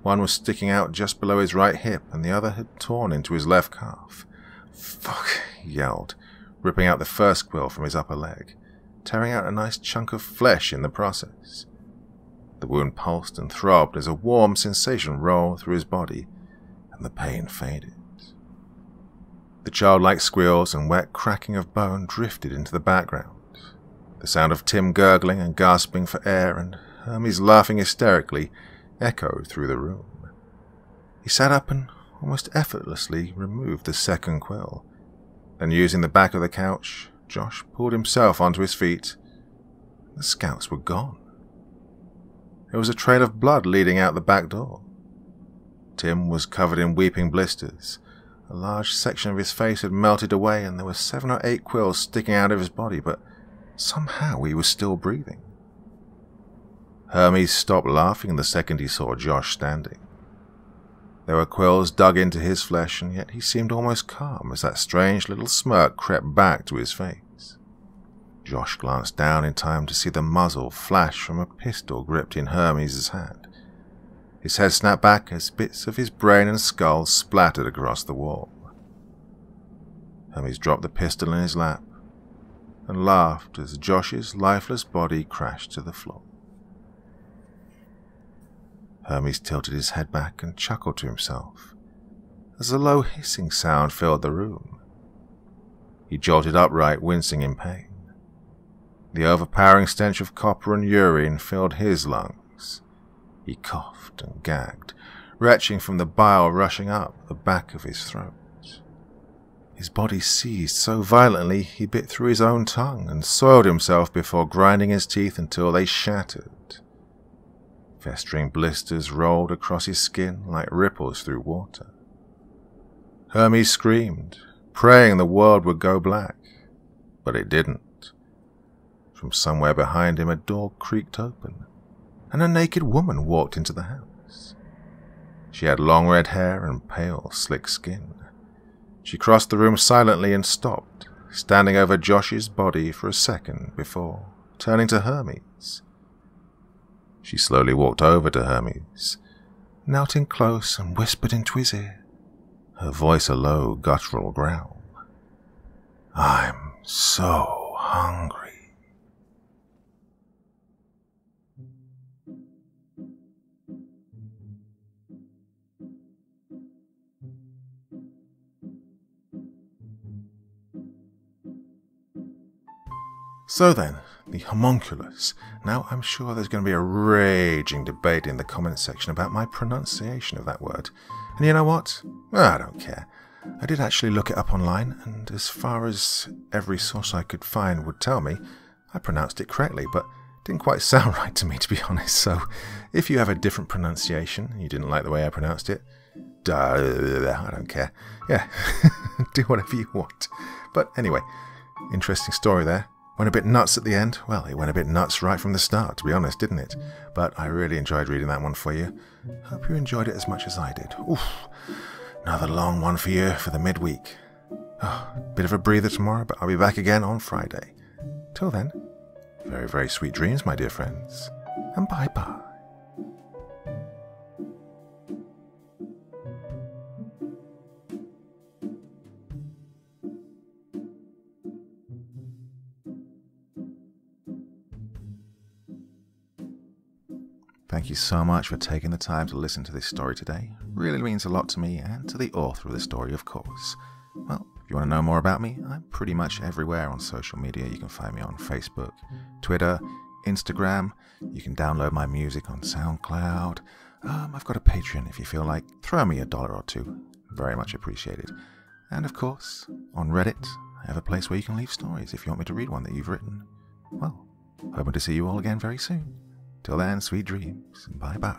One was sticking out just below his right hip, and the other had torn into his left calf. "Fuck," he yelled, ripping out the first quill from his upper leg, tearing out a nice chunk of flesh in the process. The wound pulsed and throbbed as a warm sensation rolled through his body, and the pain faded. The childlike squeals and wet cracking of bone drifted into the background. The sound of Tim gurgling and gasping for air and Hermes laughing hysterically echoed through the room. He sat up and almost effortlessly removed the second quill. Then, using the back of the couch, Josh pulled himself onto his feet. The scouts were gone. There was a trail of blood leading out the back door. Tim was covered in weeping blisters. A large section of his face had melted away, and there were 7 or 8 quills sticking out of his body, but somehow he was still breathing. Hermes stopped laughing the second he saw Josh standing. There were quills dug into his flesh, and yet he seemed almost calm as that strange little smirk crept back to his face. Josh glanced down in time to see the muzzle flash from a pistol gripped in Hermes' hand. His head snapped back as bits of his brain and skull splattered across the wall. Hermes dropped the pistol in his lap and laughed as Josh's lifeless body crashed to the floor. Hermes tilted his head back and chuckled to himself as a low hissing sound filled the room. He jolted upright, wincing in pain. The overpowering stench of copper and urine filled his lungs. He coughed and gagged, retching from the bile rushing up the back of his throat. His body seized so violently he bit through his own tongue and soiled himself before grinding his teeth until they shattered. Festering blisters rolled across his skin like ripples through water. Hermes screamed, praying the world would go black, but it didn't. From somewhere behind him a door creaked open, and a naked woman walked into the house. She had long red hair and pale, slick skin. She crossed the room silently and stopped, standing over Josh's body for a second before turning to Hermes. She slowly walked over to Hermes, knelt in close and whispered into his ear, her voice a low, guttural growl. "I'm so hungry." So then, the Homunculus. Now, I'm sure there's going to be a raging debate in the comments section about my pronunciation of that word. And you know what? I don't care. I did actually look it up online, and as far as every source I could find would tell me, I pronounced it correctly, but it didn't quite sound right to me, to be honest. So, if you have a different pronunciation, and you didn't like the way I pronounced it, I don't care. Yeah, do whatever you want. But anyway, interesting story there. Went a bit nuts at the end. Well, it went a bit nuts right from the start, to be honest, didn't it? But I really enjoyed reading that one for you. Hope you enjoyed it as much as I did. Oof, another long one for you for the midweek. Bit of a breather tomorrow, but I'll be back again on Friday. Till then, very, very sweet dreams, my dear friends. And bye-bye. Thank you so much for taking the time to listen to this story today. It really means a lot to me and to the author of the story, of course. Well, if you want to know more about me, I'm pretty much everywhere on social media. You can find me on Facebook, Twitter, Instagram. You can download my music on SoundCloud. I've got a Patreon if you feel like. Throw me $1 or $2. Very much appreciated. And of course, on Reddit, I have a place where you can leave stories if you want me to read one that you've written. Well, hoping to see you all again very soon. Till then, sweet dreams, and bye-bye.